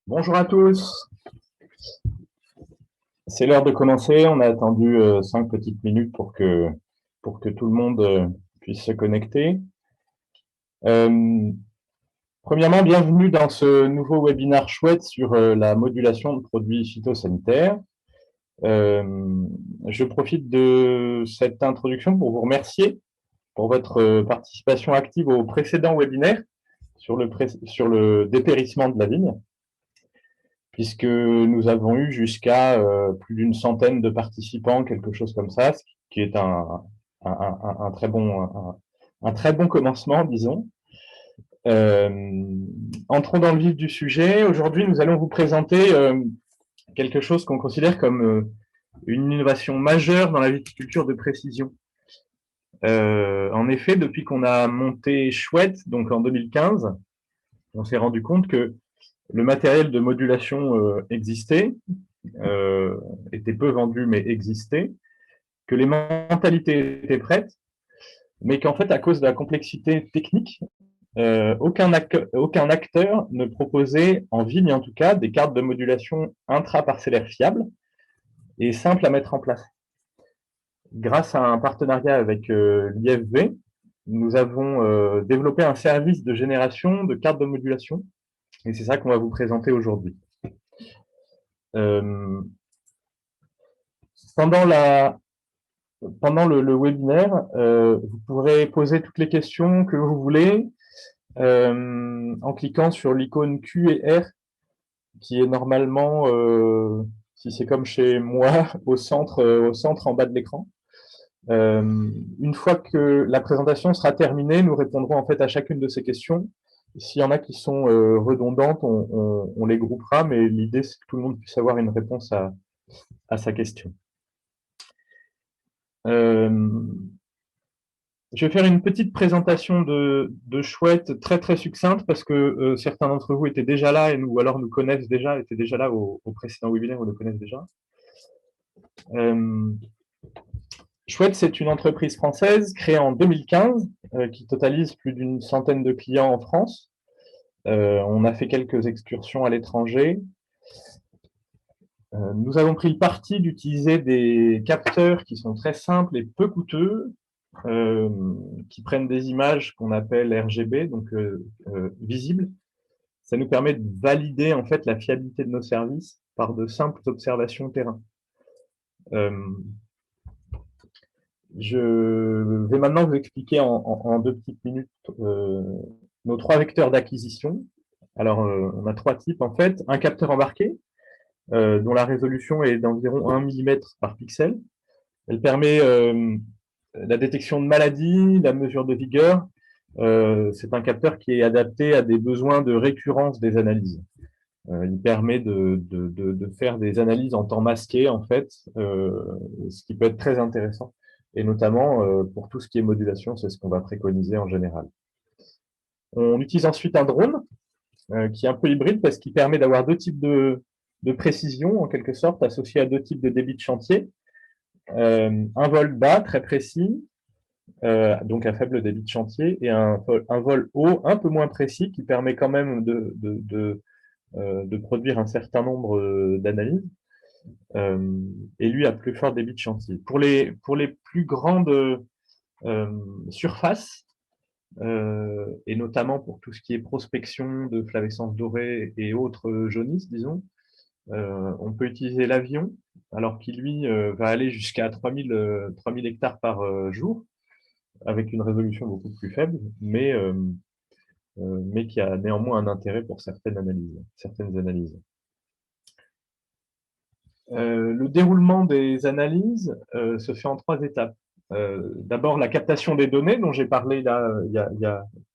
Bonjour à tous, c'est l'heure de commencer. On a attendu 5 petites minutes pour que tout le monde puisse se connecter. Euh, Premièrement, bienvenue dans ce nouveau webinaire chouette sur la modulation de produits phytosanitaires. Je profite de cette introduction pour vous remercier pour votre participation active au précédent webinaire sur le dépérissement de la vigne, puisque nous avons eu jusqu'à plus d'une centaine de participants, quelque chose comme ça, ce qui est un très bon commencement, disons. Entrons dans le vif du sujet. Aujourd'hui, nous allons vous présenter quelque chose qu'on considère comme une innovation majeure dans la viticulture de précision. En effet, depuis qu'on a monté Chouette, donc en 2015, on s'est rendu compte que le matériel de modulation existait, était peu vendu mais existait, que les mentalités étaient prêtes, mais qu'en fait, à cause de la complexité technique, aucun acteur ne proposait, en vigne en tout cas, des cartes de modulation intraparcellaires fiables et simples à mettre en place. Grâce à un partenariat avec l'IFV, nous avons développé un service de génération de cartes de modulation, et c'est ça qu'on va vous présenter aujourd'hui. Pendant le webinaire, vous pourrez poser toutes les questions que vous voulez en cliquant sur l'icône Q et R qui est normalement, si c'est comme chez moi, au centre en bas de l'écran. Une fois que la présentation sera terminée, nous répondrons en fait à chacune de ces questions. S'il y en a qui sont redondantes, on les groupera, mais l'idée c'est que tout le monde puisse avoir une réponse à sa question. Je vais faire une petite présentation de Chouette très très succincte parce que certains d'entre vous étaient déjà là ou alors nous connaissent déjà, étaient déjà là au précédent webinaire ou le connaissent déjà. Chouette, c'est une entreprise française créée en 2015 qui totalise plus d'une centaine de clients en France. On a fait quelques excursions à l'étranger. Nous avons pris le parti d'utiliser des capteurs qui sont très simples et peu coûteux, qui prennent des images qu'on appelle RGB, donc visibles. Ça nous permet de valider en fait la fiabilité de nos services par de simples observations terrain. Je vais maintenant vous expliquer en 2 petites minutes nos 3 vecteurs d'acquisition. Alors, on a 3 types en fait. Un capteur embarqué, dont la résolution est d'environ 1 mm par pixel. Elle permet la détection de maladies, la mesure de vigueur. C'est un capteur qui est adapté à des besoins de récurrence des analyses. Il permet de faire des analyses en temps masqué, en fait, ce qui peut être très intéressant. Et notamment, pour tout ce qui est modulation, c'est ce qu'on va préconiser en général. On utilise ensuite un drone, qui est un peu hybride parce qu'il permet d'avoir 2 types de précision, en quelque sorte, associés à 2 types de débit de chantier. Un vol bas, très précis, donc à faible débit de chantier, et un vol haut, un peu moins précis, qui permet quand même de produire un certain nombre d'analyses, et lui a plus fort débit de chantier. Pour les plus grandes surfaces, et notamment pour tout ce qui est prospection de flavescence dorée et autres jaunisses, disons, on peut utiliser l'avion, alors qu'il lui va aller jusqu'à 3000 hectares par jour, avec une résolution beaucoup plus faible, mais qui a néanmoins un intérêt pour certaines analyses. Le déroulement des analyses se fait en 3 étapes. D'abord, la captation des données, dont j'ai parlé là,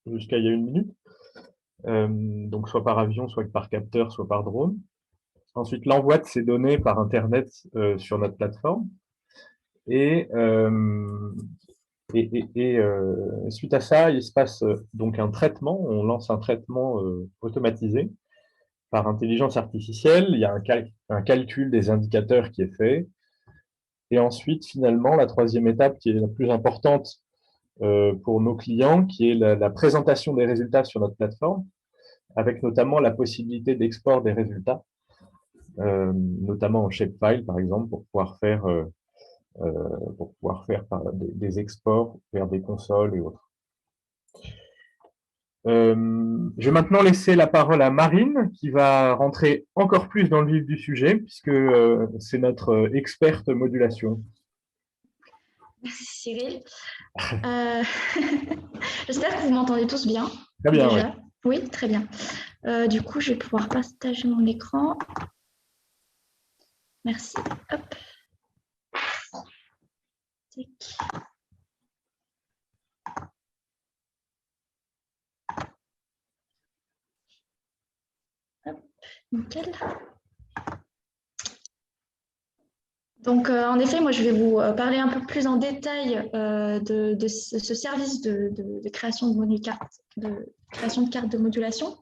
jusqu'à il y a 1 minute, donc soit par avion, soit par capteur, soit par drone. Ensuite, l'envoi de ces données par Internet sur notre plateforme. Et suite à ça, il se passe donc un traitement, on lance un traitement automatisé par intelligence artificielle. Il y a un calcul des indicateurs qui est fait. Et ensuite, finalement, la 3e étape qui est la plus importante pour nos clients, qui est la présentation des résultats sur notre plateforme, avec notamment la possibilité d'export des résultats, notamment en shapefile, par exemple, pour pouvoir faire des exports vers des consoles et autres. Je vais maintenant laisser la parole à Marine, qui va rentrer encore plus dans le vif du sujet, puisque c'est notre experte modulation. Merci Cyril. J'espère que vous m'entendez tous bien. Très bien, déjà. Oui, très bien. Du coup, je vais pouvoir partager mon écran. Merci. Hop. Hop. Nickel. Donc, en effet, moi, je vais vous parler un peu plus en détail de ce service de création de création de cartes de modulation.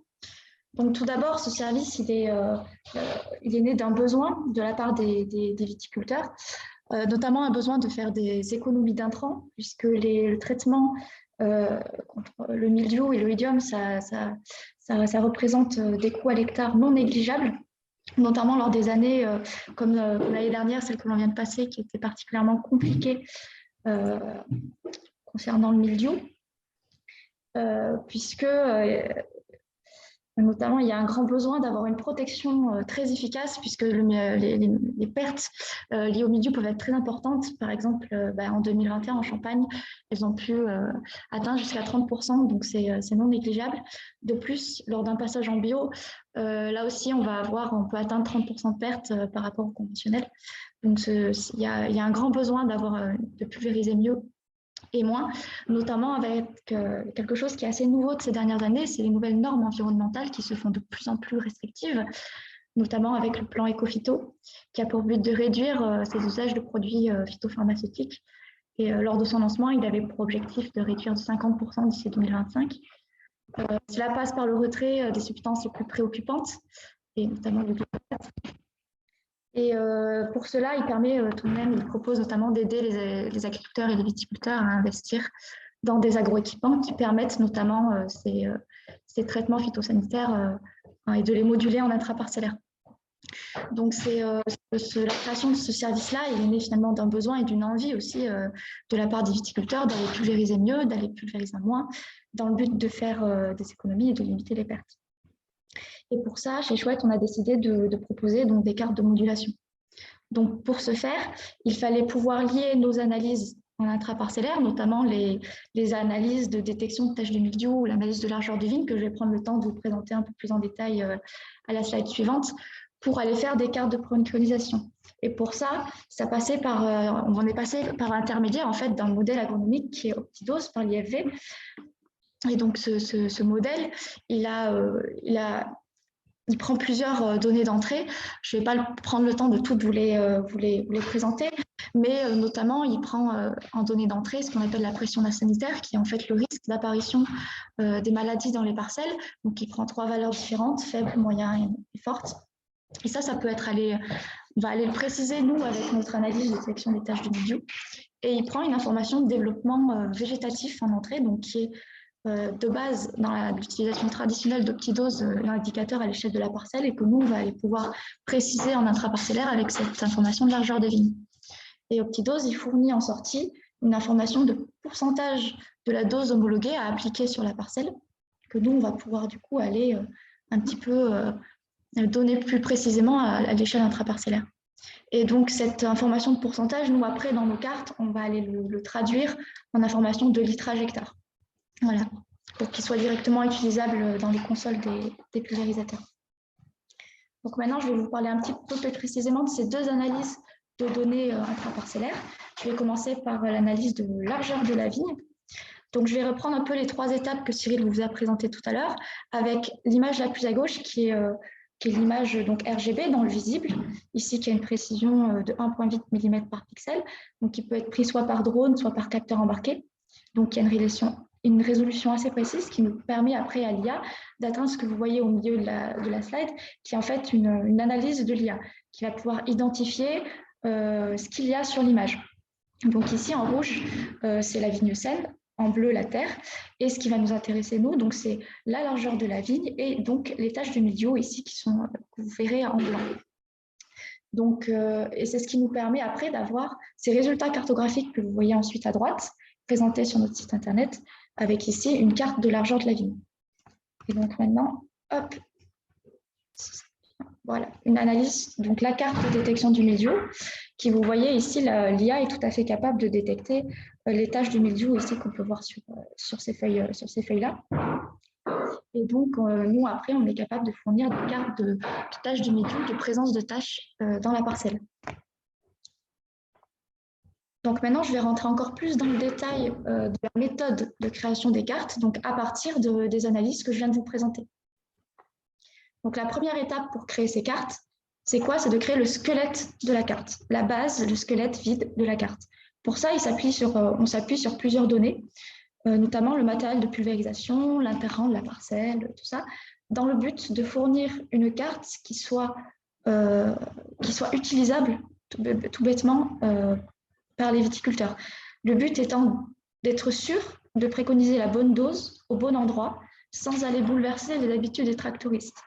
Donc, tout d'abord, ce service, il est né d'un besoin de la part des viticulteurs, notamment un besoin de faire des économies d'intrants, puisque le traitement contre le mildiou et l'oïdium, ça représente des coûts à l'hectare non négligeables, notamment lors des années comme l'année dernière, celle que l'on vient de passer, qui était particulièrement compliquée concernant le mildiou, puisque notamment, il y a un grand besoin d'avoir une protection très efficace, puisque les pertes liées au mildiou peuvent être très importantes. Par exemple, en 2021, en Champagne, elles ont pu atteindre jusqu'à 30%, donc c'est non négligeable. De plus, lors d'un passage en bio, là aussi, on peut atteindre 30% de pertes par rapport au conventionnel. Donc, il y a un grand besoin de pulvériser mieux et moins, notamment avec quelque chose qui est assez nouveau de ces dernières années, c'est les nouvelles normes environnementales qui se font de plus en plus restrictives, notamment avec le plan Ecophyto, qui a pour but de réduire ces usages de produits phytopharmaceutiques. Et lors de son lancement, il avait pour objectif de réduire de 50% d'ici 2025. Cela passe par le retrait des substances les plus préoccupantes, et notamment le glyphosate. Et pour cela, il propose notamment d'aider les agriculteurs et les viticulteurs à investir dans des agroéquipements qui permettent notamment ces traitements phytosanitaires et de les moduler en intraparcellaire. Donc, la création de ce service-là, il est né finalement d'un besoin et d'une envie aussi de la part des viticulteurs d'aller pulvériser mieux, d'aller pulvériser moins, dans le but de faire des économies et de limiter les pertes. Et pour ça, chez Chouette, on a décidé de proposer donc, des cartes de modulation. Donc, pour ce faire, il fallait pouvoir lier nos analyses en intraparcellaire, notamment les analyses de détection de taches de mildiou ou l'analyse de largeur de vigne, que je vais prendre le temps de vous présenter un peu plus en détail à la slide suivante, pour aller faire des cartes de préconisation. Et pour ça, on est passé par l'intermédiaire en fait, d'un modèle agronomique qui est Optidose par l'IFV. Et donc, ce modèle, il prend plusieurs données d'entrée. Je ne vais pas prendre le temps de toutes vous les présenter, mais notamment, il prend en données d'entrée ce qu'on appelle la pression sanitaire, qui est en fait le risque d'apparition des maladies dans les parcelles. Donc, il prend 3 valeurs différentes, faibles, moyennes et fortes. Et ça peut être on va aller le préciser, nous, avec notre analyse de sélection des taches de mildiou. Et il prend une information de développement végétatif en entrée, donc qui est de base, dans l'utilisation traditionnelle d'Optidose, l'indicateur à l'échelle de la parcelle, et que nous, on va aller pouvoir préciser en intraparcellaire avec cette information de largeur de vigne. Et Optidose, il fournit en sortie une information de pourcentage de la dose homologuée à appliquer sur la parcelle, que nous, on va pouvoir du coup aller un petit peu donner plus précisément à l'échelle intraparcellaire. Et donc, cette information de pourcentage, nous, après, dans nos cartes, on va aller le traduire en information de litrage hectare. Voilà, pour qu'il soit directement utilisable dans les consoles des pulvérisateurs. Donc maintenant, je vais vous parler un petit peu plus précisément de ces deux analyses de données intraparcellaires. Je vais commencer par l'analyse de largeur de la vigne. Donc, je vais reprendre un peu les 3 étapes que Cyril vous a présentées tout à l'heure, avec l'image la plus à gauche qui est l'image donc RGB dans le visible, ici qui a une précision de 1,8 mm par pixel, donc qui peut être pris soit par drone, soit par capteur embarqué. Donc, il y a une résolution assez précise qui nous permet après à l'IA d'atteindre ce que vous voyez au milieu de la slide, qui est en fait une analyse de l'IA, qui va pouvoir identifier ce qu'il y a sur l'image. Donc ici, en rouge, c'est la vigne saine, en bleu la terre. Et ce qui va nous intéresser, nous, donc c'est la largeur de la vigne et donc les taches de mildiou ici que vous verrez en blanc. Donc, et c'est ce qui nous permet après d'avoir ces résultats cartographiques que vous voyez ensuite à droite, présentés sur notre site internet, avec ici une carte de largeur de la vigne. Et donc maintenant, hop, voilà, une analyse, donc la carte de détection du mildiou, qui vous voyez ici, l'IA est tout à fait capable de détecter les taches de mildiou ici qu'on peut voir sur ces feuilles-là. Et donc, nous, après, on est capable de fournir des cartes de taches de mildiou, de présence de taches dans la parcelle. Donc maintenant, je vais rentrer encore plus dans le détail de la méthode de création des cartes, donc à partir des analyses que je viens de vous présenter. Donc la première étape pour créer ces cartes, c'est quoi? C'est de créer le squelette de la carte, la base, le squelette vide de la carte. Pour ça, on s'appuie sur plusieurs données, notamment le matériel de pulvérisation, l'interrang de la parcelle, tout ça, dans le but de fournir une carte qui soit utilisable tout bêtement par les viticulteurs. Le but étant d'être sûr de préconiser la bonne dose au bon endroit sans aller bouleverser les habitudes des tractoristes.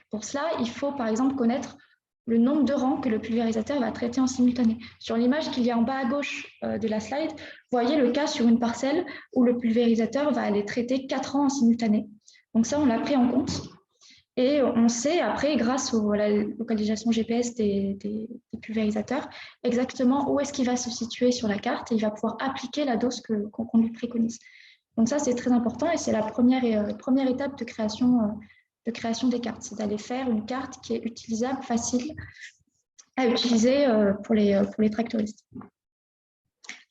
Pour cela, il faut par exemple connaître le nombre de rangs que le pulvérisateur va traiter en simultané. Sur l'image qu'il y a en bas à gauche de la slide, vous voyez le cas sur une parcelle où le pulvérisateur va aller traiter 4 rangs en simultané. Donc ça, on l'a pris en compte. Et on sait après, grâce à la localisation GPS des pulvérisateurs, exactement où est-ce qu'il va se situer sur la carte et il va pouvoir appliquer la dose qu'on lui préconise. Donc ça, c'est très important et c'est la première étape de création des cartes. C'est d'aller faire une carte qui est utilisable, facile à utiliser pour les tractoristes.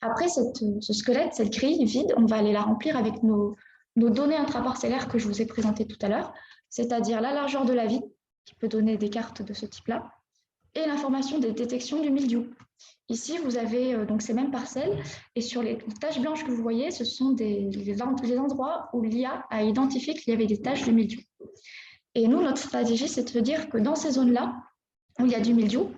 Après, ce squelette, cette grille vide, on va aller la remplir avec nos données intraparcellaires que je vous ai présentées tout à l'heure, c'est-à-dire la largeur de la vigne, qui peut donner des cartes de ce type-là, et l'information des détections du mildiou. Ici, vous avez donc ces mêmes parcelles, et sur les taches blanches que vous voyez, ce sont les endroits où l'IA a identifié qu'il y avait des taches de mildiou. Et nous, notre stratégie, c'est de dire que dans ces zones-là, où il y a du mildiou,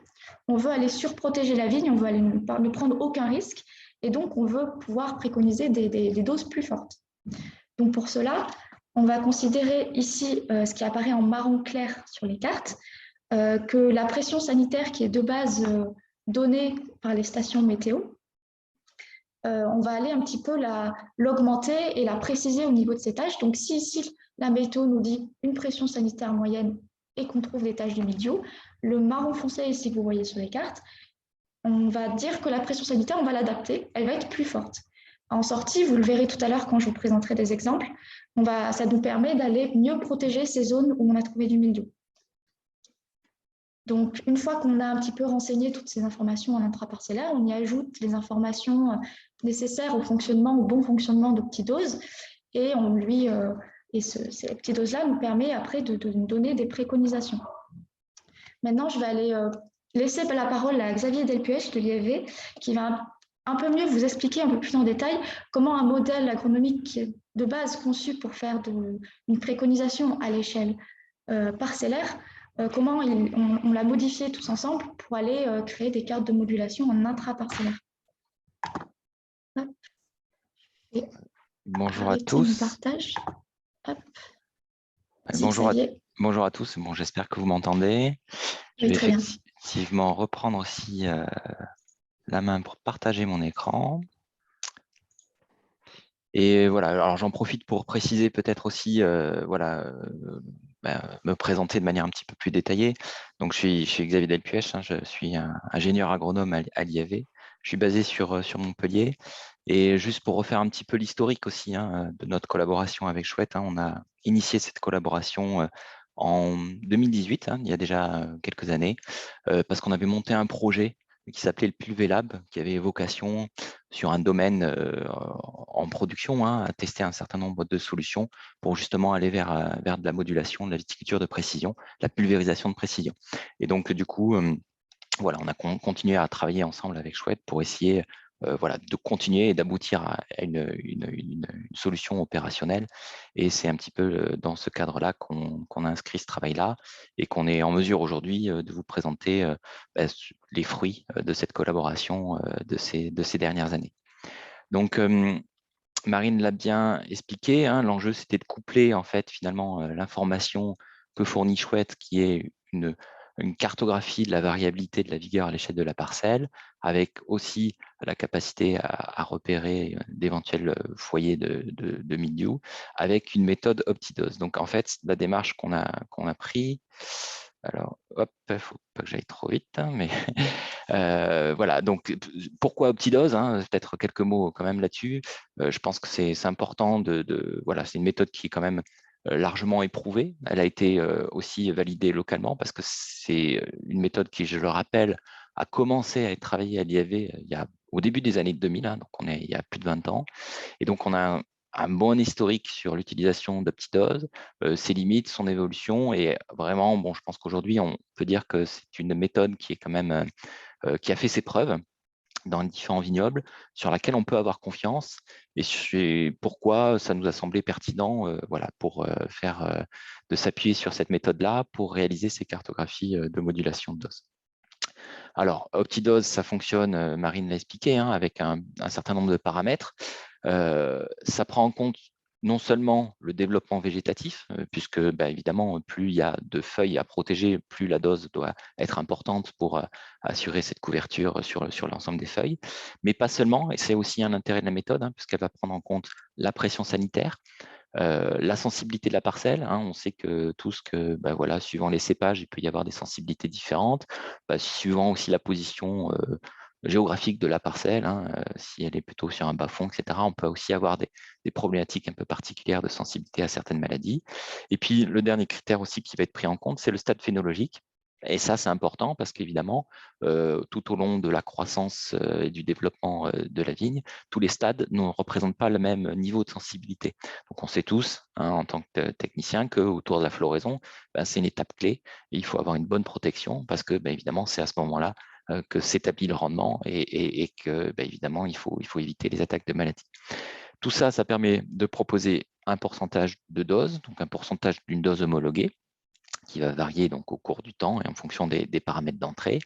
on veut aller surprotéger la vigne, on veut aller ne prendre aucun risque, et donc on veut pouvoir préconiser des doses plus fortes. Donc pour cela, on va considérer ici ce qui apparaît en marron clair sur les cartes, que la pression sanitaire qui est de base donnée par les stations météo, on va aller un petit peu l'augmenter et la préciser au niveau de ces tâches. Donc si ici, la météo nous dit une pression sanitaire moyenne et qu'on trouve des taches de mildiou, le marron foncé ici que vous voyez sur les cartes, on va dire que la pression sanitaire, on va l'adapter, elle va être plus forte. En sortie, vous le verrez tout à l'heure quand je vous présenterai des exemples, ça nous permet d'aller mieux protéger ces zones où on a trouvé du mildiou. Donc, une fois qu'on a un petit peu renseigné toutes ces informations en intraparcellaire, on y ajoute les informations nécessaires au bon fonctionnement de petites doses et ces petites doses-là nous permettent après de nous donner des préconisations. Maintenant, je vais aller laisser la parole à Xavier Delpuech de l'IFV qui va un peu mieux vous expliquer un peu plus en détail comment un modèle agronomique qui est de base conçu pour faire une préconisation à l'échelle parcellaire, comment on l'a modifié tous ensemble pour aller créer des cartes de modulation en intraparcellaire. Bonjour à tous. Bonjour à tous. Bon, j'espère que vous m'entendez. Je vais effectivement reprendre aussi la main pour partager mon écran. Et voilà, alors j'en profite pour préciser peut-être aussi, me présenter de manière un petit peu plus détaillée. Donc je suis Xavier Delpuech, je suis ingénieur agronome à l'IFV. Je suis basé sur Montpellier. Et juste pour refaire un petit peu l'historique aussi de notre collaboration avec Chouette, on a initié cette collaboration en 2018, il y a déjà quelques années, parce qu'on avait monté un projet qui s'appelait le Pulvélab, qui avait vocation sur un domaine en production, à tester un certain nombre de solutions pour justement aller vers de la modulation, de la viticulture de précision, la pulvérisation de précision. Et donc, du coup, voilà, on a continué à travailler ensemble avec Chouette pour essayer de continuer et d'aboutir à une solution opérationnelle. Et c'est un petit peu dans ce cadre-là qu'on a inscrit ce travail-là et qu'on est en mesure aujourd'hui de vous présenter les fruits de cette collaboration de ces dernières années. Donc, Marine l'a bien expliqué, hein, l'enjeu c'était de coupler en fait finalement l'information que fournit Chouette, qui est une cartographie de la variabilité de la vigueur à l'échelle de la parcelle, avec aussi la capacité à repérer d'éventuels foyers de mildiou, avec une méthode optidose. Donc en fait, la démarche qu'on a pris, alors hop, il ne faut pas que j'aille trop vite, hein, mais voilà, donc pourquoi optidose, hein, peut-être quelques mots quand même là-dessus. Je pense que c'est important voilà, c'est une méthode qui est quand même largement éprouvée. Elle a été aussi validée localement parce que c'est une méthode qui, je le rappelle, a commencé à être travaillée à l'IAV au début des années 2000, hein, donc il y a plus de 20 ans. Et donc, on a un bon historique sur l'utilisation d'Optidose, ses limites, son évolution. Et vraiment, bon, je pense qu'aujourd'hui, on peut dire que c'est une méthode qui est quand même qui a fait ses preuves dans les différents vignobles, sur laquelle on peut avoir confiance et pourquoi ça nous a semblé pertinent voilà, pour de s'appuyer sur cette méthode-là pour réaliser ces cartographies de modulation de dose. Alors, Optidose, ça fonctionne, Marine l'a expliqué, hein, avec un certain nombre de paramètres. Ça prend en compte non seulement le développement végétatif, puisque bah, évidemment, plus il y a de feuilles à protéger, plus la dose doit être importante pour assurer cette couverture sur l'ensemble des feuilles, mais pas seulement, et c'est aussi un intérêt de la méthode, hein, puisqu'elle va prendre en compte la pression sanitaire, la sensibilité de la parcelle, hein, on sait que bah, voilà, suivant les cépages, il peut y avoir des sensibilités différentes, bah, suivant aussi la position géographique de la parcelle, hein, si elle est plutôt sur un bas-fond, etc., on peut aussi avoir des problématiques un peu particulières de sensibilité à certaines maladies. Et puis, le dernier critère aussi qui va être pris en compte, c'est le stade phénologique. Et ça, c'est important parce qu'évidemment, tout au long de la croissance et du développement de la vigne, tous les stades ne représentent pas le même niveau de sensibilité. Donc, on sait tous, hein, en tant que technicien, qu'autour de la floraison, ben, c'est une étape clé et il faut avoir une bonne protection parce que, ben, évidemment, c'est à ce moment-là que s'établit le rendement et que, ben, évidemment, il faut éviter les attaques de maladies. Tout ça, ça permet de proposer un pourcentage de dose, donc un pourcentage d'une dose homologuée, qui va varier donc au cours du temps et en fonction des paramètres d'entrée.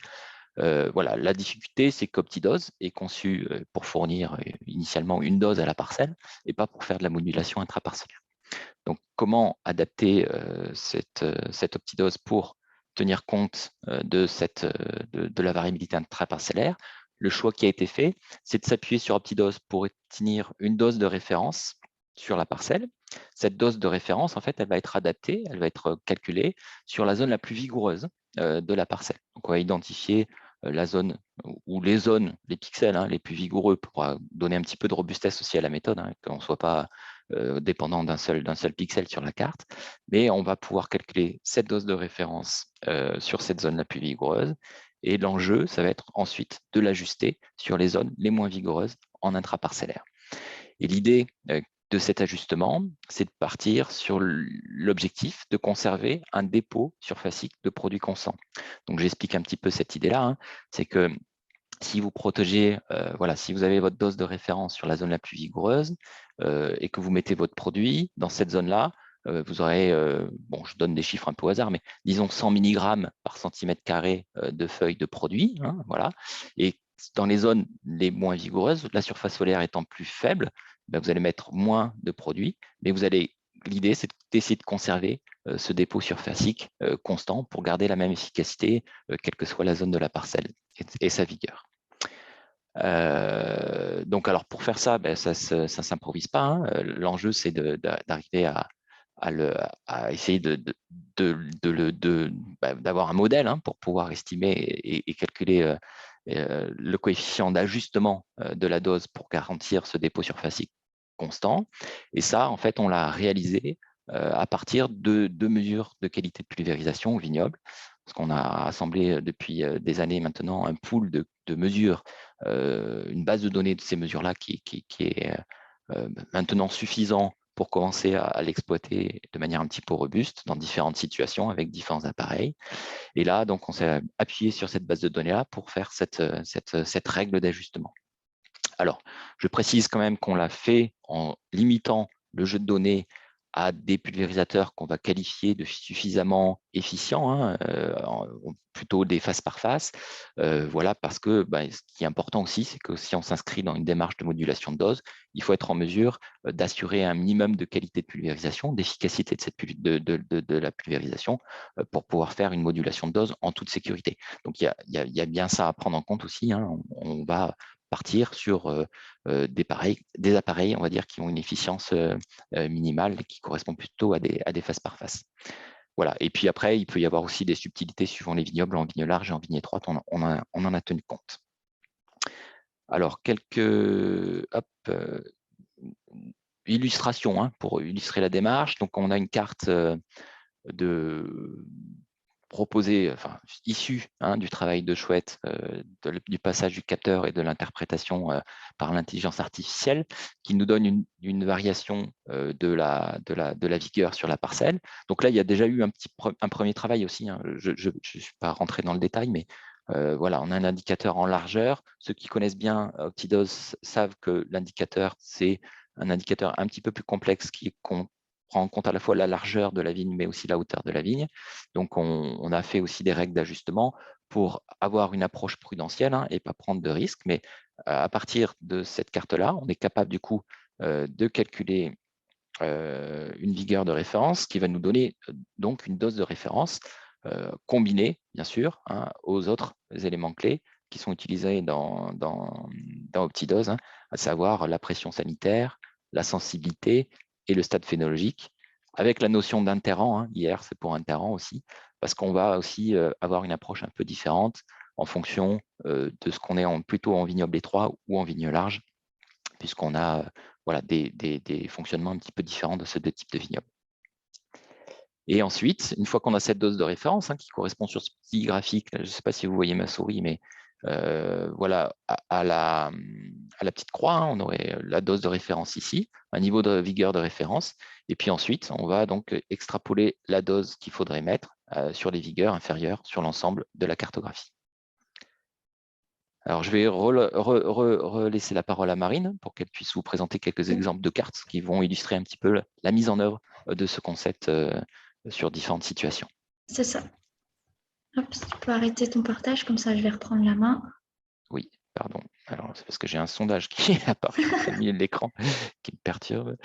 Voilà, la difficulté, c'est qu'Optidose est conçu pour fournir initialement une dose à la parcelle et pas pour faire de la modulation intraparcellaire. Donc, comment adapter cette Optidose pour tenir compte de la variabilité intraparcellaire? Le choix qui a été fait, c'est de s'appuyer sur Optidose pour obtenir une dose de référence sur la parcelle. Cette dose de référence, en fait, elle va être adaptée, elle va être calculée sur la zone la plus vigoureuse de la parcelle. Donc, on va identifier la zone ou les zones, les pixels hein, les plus vigoureux pour donner un petit peu de robustesse aussi à la méthode, hein, qu'on ne soit pas dépendant d'un seul pixel sur la carte. Mais on va pouvoir calculer cette dose de référence sur cette zone la plus vigoureuse. Et l'enjeu, ça va être ensuite de l'ajuster sur les zones les moins vigoureuses en intraparcellaire. Et l'idée de cet ajustement, c'est de partir sur l'objectif de conserver un dépôt surfacique de produits constants. Donc, j'explique un petit peu cette idée-là. Hein. C'est que si vous protégez, voilà, si vous avez votre dose de référence sur la zone la plus vigoureuse et que vous mettez votre produit dans cette zone-là, vous aurez, bon, je donne des chiffres un peu au hasard, mais disons 100 mg par centimètre carré de feuilles de produit. Hein, voilà. Et dans les zones les moins vigoureuses, la surface solaire étant plus faible, ben, vous allez mettre moins de produits, mais l'idée, c'est d'essayer de conserver ce dépôt surfacique constant pour garder la même efficacité, quelle que soit la zone de la parcelle et sa vigueur. Donc, alors pour faire ça, ben, ça ne s'improvise pas. Hein. L'enjeu, c'est d'arriver à essayer d'avoir un modèle hein, pour pouvoir estimer et calculer le coefficient d'ajustement de la dose pour garantir ce dépôt surfacique constant. Et ça, en fait, on l'a réalisé à partir de 2 mesures de qualité de pulvérisation au vignoble, parce qu'on a assemblé depuis des années maintenant un pool de mesures, une base de données de ces mesures-là qui est maintenant suffisant pour commencer à l'exploiter de manière un petit peu robuste dans différentes situations avec différents appareils. Et là, donc, on s'est appuyé sur cette base de données-là pour faire cette règle d'ajustement. Alors, je précise quand même qu'on l'a fait en limitant le jeu de données à des pulvérisateurs qu'on va qualifier de suffisamment efficients, hein, plutôt des face par face. Voilà, parce que ce qui est important aussi, c'est que si on s'inscrit dans une démarche de modulation de dose, il faut être en mesure d'assurer un minimum de qualité de pulvérisation, d'efficacité de la pulvérisation pour pouvoir faire une modulation de dose en toute sécurité. Donc, il y a bien ça à prendre en compte aussi, hein. On va partir sur des appareils, on va dire, qui ont une efficience minimale et qui correspondent plutôt à des face par face. Voilà. Et puis après, il peut y avoir aussi des subtilités suivant les vignobles en vigne large et en vigne étroite. On en a tenu compte. Alors, quelques illustrations, hein, pour illustrer la démarche. Donc, on a une carte proposée, enfin, issue, hein, du travail de Chouette, du passage du capteur et de l'interprétation par l'intelligence artificielle, qui nous donne une variation de la vigueur sur la parcelle. Donc là, il y a déjà eu un premier travail aussi, hein. Je ne suis pas rentré dans le détail, mais voilà, on a un indicateur en largeur. Ceux qui connaissent bien Optidose savent que l'indicateur, c'est un indicateur un petit peu plus complexe qui prend en compte à la fois la largeur de la vigne, mais aussi la hauteur de la vigne. Donc, on a fait aussi des règles d'ajustement pour avoir une approche prudentielle, hein, et pas prendre de risques. Mais à partir de cette carte-là, on est capable du coup de calculer une vigueur de référence qui va nous donner donc une dose de référence combinée, bien sûr, hein, aux autres éléments clés qui sont utilisés dans Optidose, hein, à savoir la pression sanitaire, la sensibilité et le stade phénologique, avec la notion d'interrant, hein, IR c'est pour interrant aussi, parce qu'on va aussi avoir une approche un peu différente en fonction de ce qu'on est plutôt en vignoble étroit ou en vigne large, puisqu'on a voilà, des fonctionnements un petit peu différents de ces deux types de vignobles. Et ensuite, une fois qu'on a cette dose de référence, hein, qui correspond sur ce petit graphique, je ne sais pas si vous voyez ma souris, mais voilà, à la petite croix, hein, on aurait la dose de référence ici, un niveau de vigueur de référence, et puis ensuite, on va donc extrapoler la dose qu'il faudrait mettre sur les vigueurs inférieures sur l'ensemble de la cartographie. Alors, je vais relaisser la parole à Marine pour qu'elle puisse vous présenter quelques exemples de cartes qui vont illustrer un petit peu la mise en œuvre de ce concept sur différentes situations. C'est ça. Hop, tu peux arrêter ton partage, comme ça je vais reprendre la main. Oui, pardon. Alors, c'est parce que j'ai un sondage qui est apparu au milieu de l'écran qui me perturbe.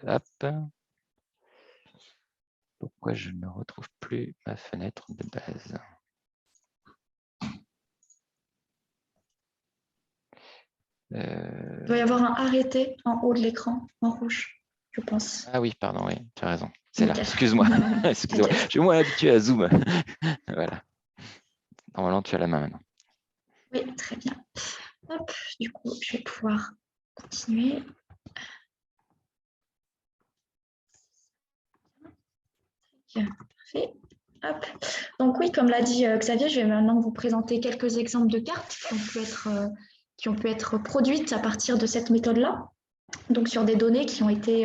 Hop. Pourquoi je ne retrouve plus ma fenêtre de base? Il doit y avoir un arrêté en haut de l'écran, en rouge, je pense. Ah oui, pardon, oui, tu as raison. C'est là, Nickel. excuse-moi. Excuse-moi. Je suis moins habitué à Zoom. Voilà. Normalement, tu as la main maintenant. Oui, très bien. Hop, du coup, je vais pouvoir continuer. Parfait. Hop. Donc oui, comme l'a dit Xavier, je vais maintenant vous présenter quelques exemples de cartes qui ont pu être produites à partir de cette méthode-là, donc sur des données qui ont été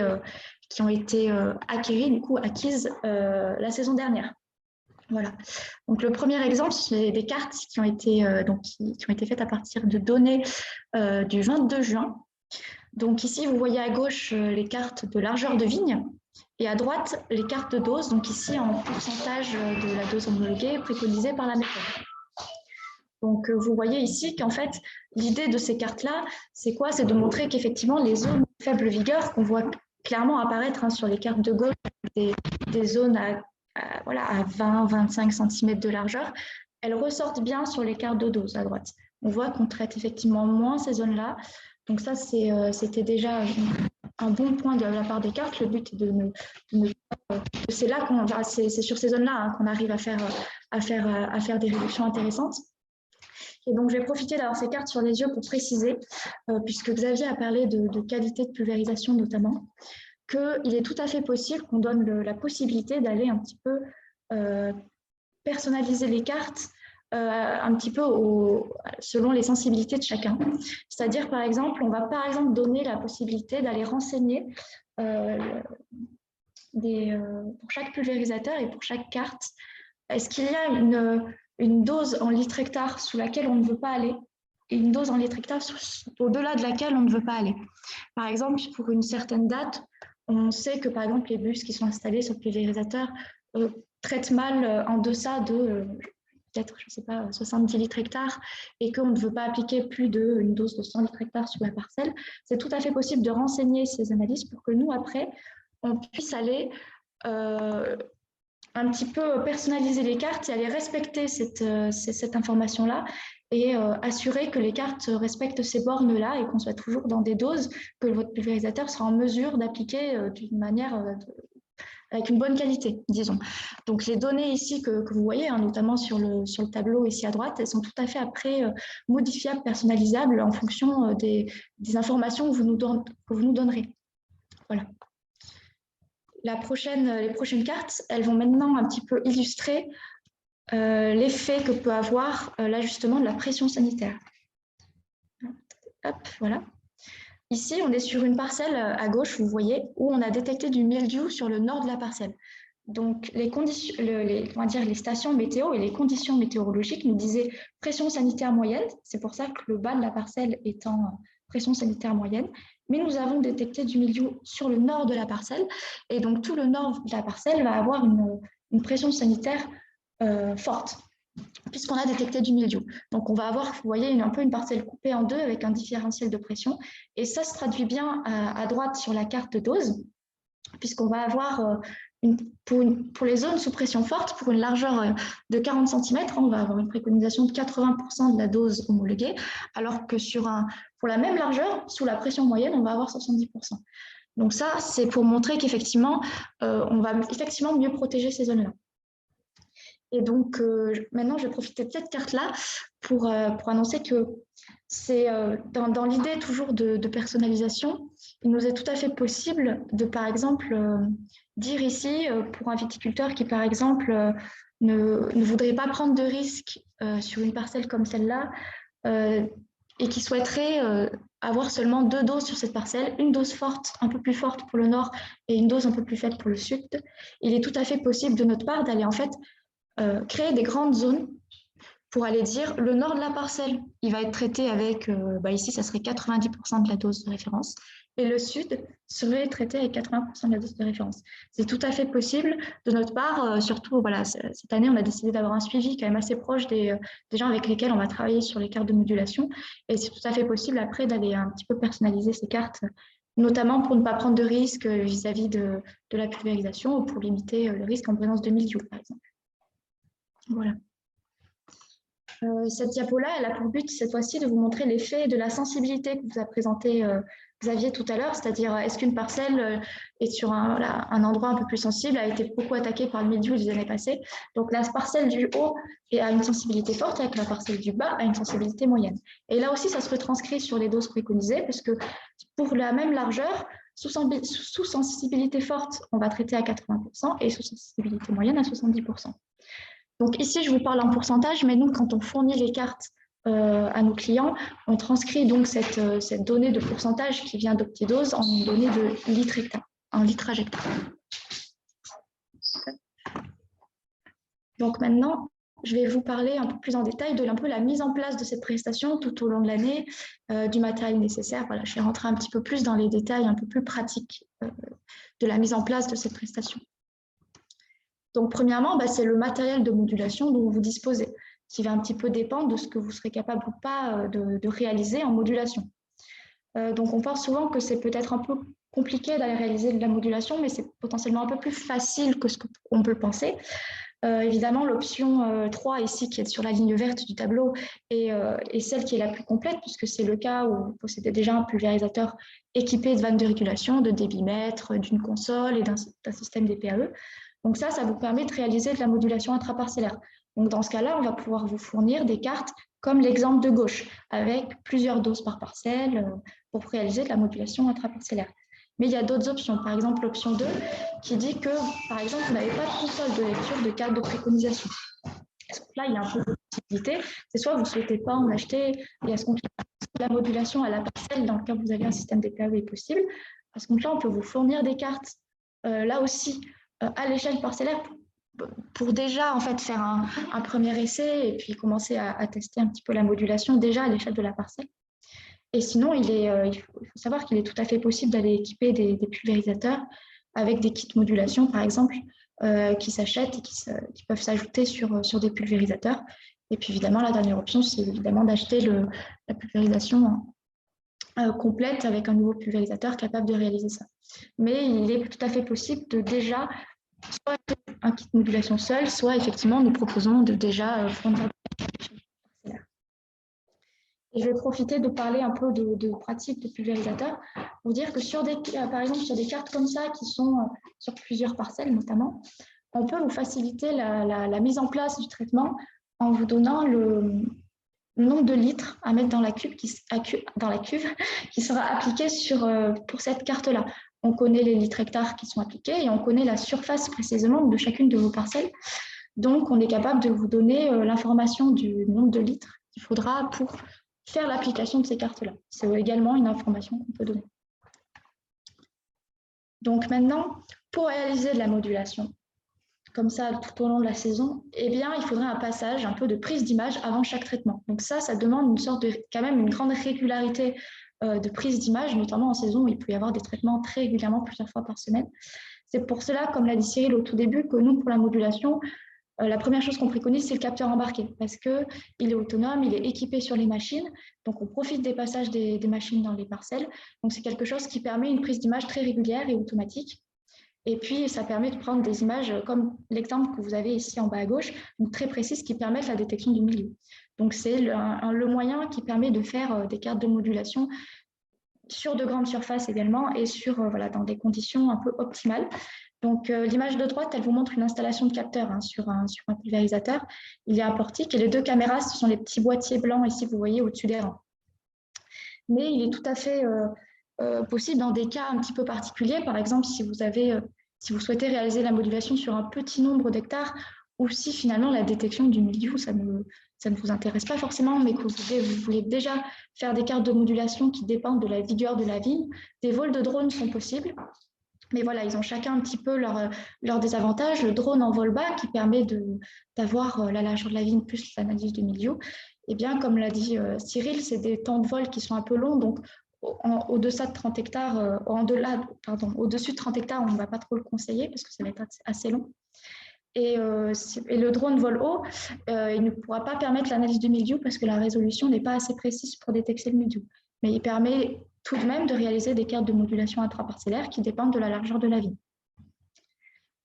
acquises la saison dernière. Voilà. Donc le premier exemple, c'est des cartes qui ont été faites à partir de données du 22 juin. Donc ici, vous voyez à gauche les cartes de largeur de vigne et à droite, les cartes de dose, donc ici en pourcentage de la dose homologuée préconisée par la méthode. Donc vous voyez ici qu'en fait, l'idée de ces cartes-là, c'est quoi? C'est de montrer qu'effectivement, les zones de faible vigueur qu'on voit clairement apparaître, hein, sur les cartes de gauche, des zones à 20-25 cm de largeur, elles ressortent bien sur les cartes de dose à droite. On voit qu'on traite effectivement moins ces zones-là. Donc ça, c'était déjà un bon point de la part des cartes. Le but est c'est là c'est sur ces zones-là, hein, qu'on arrive à faire des réductions intéressantes. Et donc, je vais profiter d'avoir ces cartes sur les yeux pour préciser, puisque Xavier a parlé de qualité de pulvérisation notamment, qu'il est tout à fait possible qu'on donne la possibilité d'aller un petit peu personnaliser les cartes un petit peu selon les sensibilités de chacun. C'est-à-dire, par exemple, on va par exemple donner la possibilité d'aller renseigner pour chaque pulvérisateur et pour chaque carte, est-ce qu'il y a une dose en litres hectares sous laquelle on ne veut pas aller et une dose en litres hectares au-delà de laquelle on ne veut pas aller. Par exemple, pour une certaine date, On sait que, par exemple, les bus qui sont installés sur le pulvérisateur traitent mal en deçà de peut-être, je ne sais pas, 70 litres hectares et qu'on ne veut pas appliquer plus d'une dose de 100 litres hectares sur la parcelle. C'est tout à fait possible de renseigner ces analyses pour que nous, après, on puisse aller un petit peu personnaliser les cartes et aller respecter cette information-là et assurer que les cartes respectent ces bornes-là et qu'on soit toujours dans des doses que votre pulvérisateur sera en mesure d'appliquer d'une manière avec une bonne qualité, disons. Donc, les données ici que vous voyez, hein, notamment sur le tableau ici à droite, elles sont tout à fait après modifiables, personnalisables en fonction des informations que vous nous donnerez. Voilà. Les prochaines cartes, elles vont maintenant un petit peu illustrer l'effet que peut avoir l'ajustement de la pression sanitaire. Hop, voilà. Ici, on est sur une parcelle à gauche, vous voyez, où on a détecté du mildiou sur le nord de la parcelle. Donc, on va dire les stations météo et les conditions météorologiques nous disaient pression sanitaire moyenne. C'est pour ça que le bas de la parcelle est en pression sanitaire moyenne. Mais nous avons détecté du mildiou sur le nord de la parcelle. Et donc, tout le nord de la parcelle va avoir une pression sanitaire forte, puisqu'on a détecté du mildiou. Donc, on va avoir, vous voyez, un peu une parcelle coupée en deux avec un différentiel de pression. Et ça se traduit bien à droite sur la carte de dose, puisqu'on va avoir, pour les zones sous pression forte, pour une largeur de 40 cm, on va avoir une préconisation de 80% de la dose homologuée, alors que pour la même largeur, sous la pression moyenne, on va avoir 70%. Donc ça, c'est pour montrer qu'effectivement, on va effectivement mieux protéger ces zones-là. Et donc, maintenant, je vais profiter de cette carte-là pour annoncer que c'est dans l'idée toujours de personnalisation, il nous est tout à fait possible de, par exemple, dire ici, pour un viticulteur qui, par exemple, ne voudrait pas prendre de risque sur une parcelle comme celle-là et qui souhaiterait avoir seulement 2 doses sur cette parcelle, une dose forte, un peu plus forte pour le nord et une dose un peu plus faible pour le sud, il est tout à fait possible de notre part d'aller en fait créer des grandes zones pour aller dire le nord de la parcelle, il va être traité avec, ici, ça serait 90% de la dose de référence, et le sud serait traité avec 80% de la dose de référence. C'est tout à fait possible de notre part, surtout voilà, cette année, on a décidé d'avoir un suivi quand même assez proche des gens avec lesquels on va travailler sur les cartes de modulation, et c'est tout à fait possible après d'aller un petit peu personnaliser ces cartes, notamment pour ne pas prendre de risques vis-à-vis de la pulvérisation ou pour limiter le risque en présence de mildiou, par exemple. Voilà. Cette diapo-là, elle a pour but cette fois-ci de vous montrer l'effet de la sensibilité que vous a présenté Xavier tout à l'heure, c'est-à-dire est-ce qu'une parcelle est sur un endroit un peu plus sensible, a été beaucoup attaquée par le mildiou les années passées. Donc la parcelle du haut a une sensibilité forte, avec la parcelle du bas a une sensibilité moyenne. Et là aussi, ça se retranscrit sur les doses préconisées, puisque pour la même largeur, sous sensibilité forte, on va traiter à 80% et sous sensibilité moyenne à 70%. Donc ici, je vous parle en pourcentage, mais nous, quand on fournit les cartes à nos clients, on transcrit donc cette donnée de pourcentage qui vient d'Optidose en une donnée de litre-hectare, en litrage-hectare. Donc maintenant, je vais vous parler un peu plus en détail de la mise en place de cette prestation tout au long de l'année, du matériel nécessaire. Voilà, je vais rentrer un petit peu plus dans les détails un peu plus pratiques de la mise en place de cette prestation. Donc, premièrement, c'est le matériel de modulation dont vous disposez, qui va un petit peu dépendre de ce que vous serez capable ou pas de réaliser en modulation. Donc, on pense souvent que c'est peut-être un peu compliqué d'aller réaliser de la modulation, mais c'est potentiellement un peu plus facile que ce qu'on peut le penser. Évidemment, l'option 3 ici, qui est sur la ligne verte du tableau, est celle qui est la plus complète, puisque c'est le cas où vous possédez déjà un pulvérisateur équipé de vannes de régulation, de débitmètre, d'une console et d'un système DPAE. Donc ça vous permet de réaliser de la modulation intraparcellaire. Donc dans ce cas-là, on va pouvoir vous fournir des cartes comme l'exemple de gauche, avec plusieurs doses par parcelle pour réaliser de la modulation intraparcellaire. Mais il y a d'autres options, par exemple l'option 2, qui dit que, par exemple, vous n'avez pas de console de lecture de cartes de préconisation. À ce compte-là, il y a un peu de possibilité. C'est soit vous ne souhaitez pas en acheter, et à ce compte-là, la modulation à la parcelle, dans le cas où vous avez un système DPAE, est possible. À ce compte-là, on peut vous fournir des cartes, là aussi, à l'échelle parcellaire pour déjà en fait faire un premier essai et puis commencer à tester un petit peu la modulation déjà à l'échelle de la parcelle. Et sinon, il faut savoir qu'il est tout à fait possible d'aller équiper des pulvérisateurs avec des kits modulation, par exemple, qui s'achètent et qui peuvent s'ajouter sur des pulvérisateurs. Et puis évidemment, la dernière option, c'est évidemment d'acheter la pulvérisation complète avec un nouveau pulvérisateur capable de réaliser ça. Mais il est tout à fait possible de déjà soit un kit modulation seul, soit effectivement nous proposons de déjà fournir des parcellaires. Et je vais profiter de parler un peu de pratiques de pulvérisateur pour dire que par exemple sur des cartes comme ça qui sont sur plusieurs parcelles notamment, on peut vous faciliter la mise en place du traitement en vous donnant le nombre de litres à mettre dans la cuve qui sera appliqué pour cette carte-là. On connaît les litres hectares qui sont appliqués et on connaît la surface précisément de chacune de vos parcelles. Donc, on est capable de vous donner l'information du nombre de litres qu'il faudra pour faire l'application de ces cartes-là. C'est également une information qu'on peut donner. Donc maintenant, pour réaliser de la modulation, comme ça tout au long de la saison, eh bien, il faudrait un passage un peu de prise d'image avant chaque traitement. Donc ça demande quand même une grande régularité de prise d'image, notamment en saison où il peut y avoir des traitements très régulièrement, plusieurs fois par semaine. C'est pour cela, comme l'a dit Cyril au tout début, que nous, pour la modulation, la première chose qu'on préconise, c'est le capteur embarqué, parce qu'il est autonome, il est équipé sur les machines, donc on profite des passages des machines dans les parcelles. Donc c'est quelque chose qui permet une prise d'image très régulière et automatique. Et puis, ça permet de prendre des images comme l'exemple que vous avez ici en bas à gauche, donc très précises, qui permettent la détection du milieu. Donc, c'est le moyen qui permet de faire des cartes de modulation sur de grandes surfaces également et dans des conditions un peu optimales. Donc, l'image de droite, elle vous montre une installation de capteur sur un pulvérisateur. Il y a un portique et les deux caméras, ce sont les petits boîtiers blancs ici, vous voyez, au-dessus des rangs. Mais il est tout à fait possible dans des cas un petit peu particuliers. Par exemple, si vous souhaitez réaliser la modulation sur un petit nombre d'hectares ou si finalement la détection du mildiou, ça ne vous intéresse pas forcément, mais que vous voulez déjà faire des cartes de modulation qui dépendent de la vigueur de la vigne, des vols de drones sont possibles. Mais voilà, ils ont chacun un petit peu leur désavantage. Le drone en vol bas qui permet d'avoir la largeur de la vigne plus l'analyse du milieu. Et bien, comme l'a dit Cyril, c'est des temps de vol qui sont un peu longs. Donc, au-dessus de 30 hectares, au-dessus de 30 hectares, on ne va pas trop le conseiller parce que ça va être assez long. Et le drone vol haut, il ne pourra pas permettre l'analyse du mildiou parce que la résolution n'est pas assez précise pour détecter le mildiou. Mais il permet tout de même de réaliser des cartes de modulation intraparcellaire qui dépendent de la largeur de la vigne.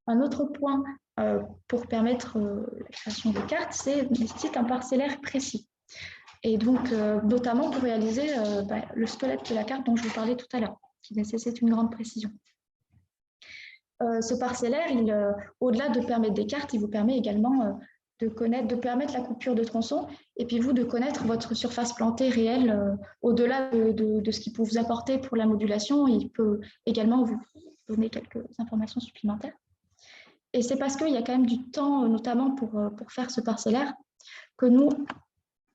Un autre point pour permettre la création de cartes, c'est nécessite un parcellaire précis. Et donc, notamment pour réaliser le squelette de la carte dont je vous parlais tout à l'heure, qui nécessite une grande précision. Ce parcellaire, au-delà de permettre des cartes, il vous permet également de permettre la coupure de tronçons et puis vous de connaître votre surface plantée réelle au-delà de ce qu'il peut vous apporter pour la modulation. Il peut également vous donner quelques informations supplémentaires. Et c'est parce qu'il y a quand même du temps, notamment pour faire ce parcellaire, que nous,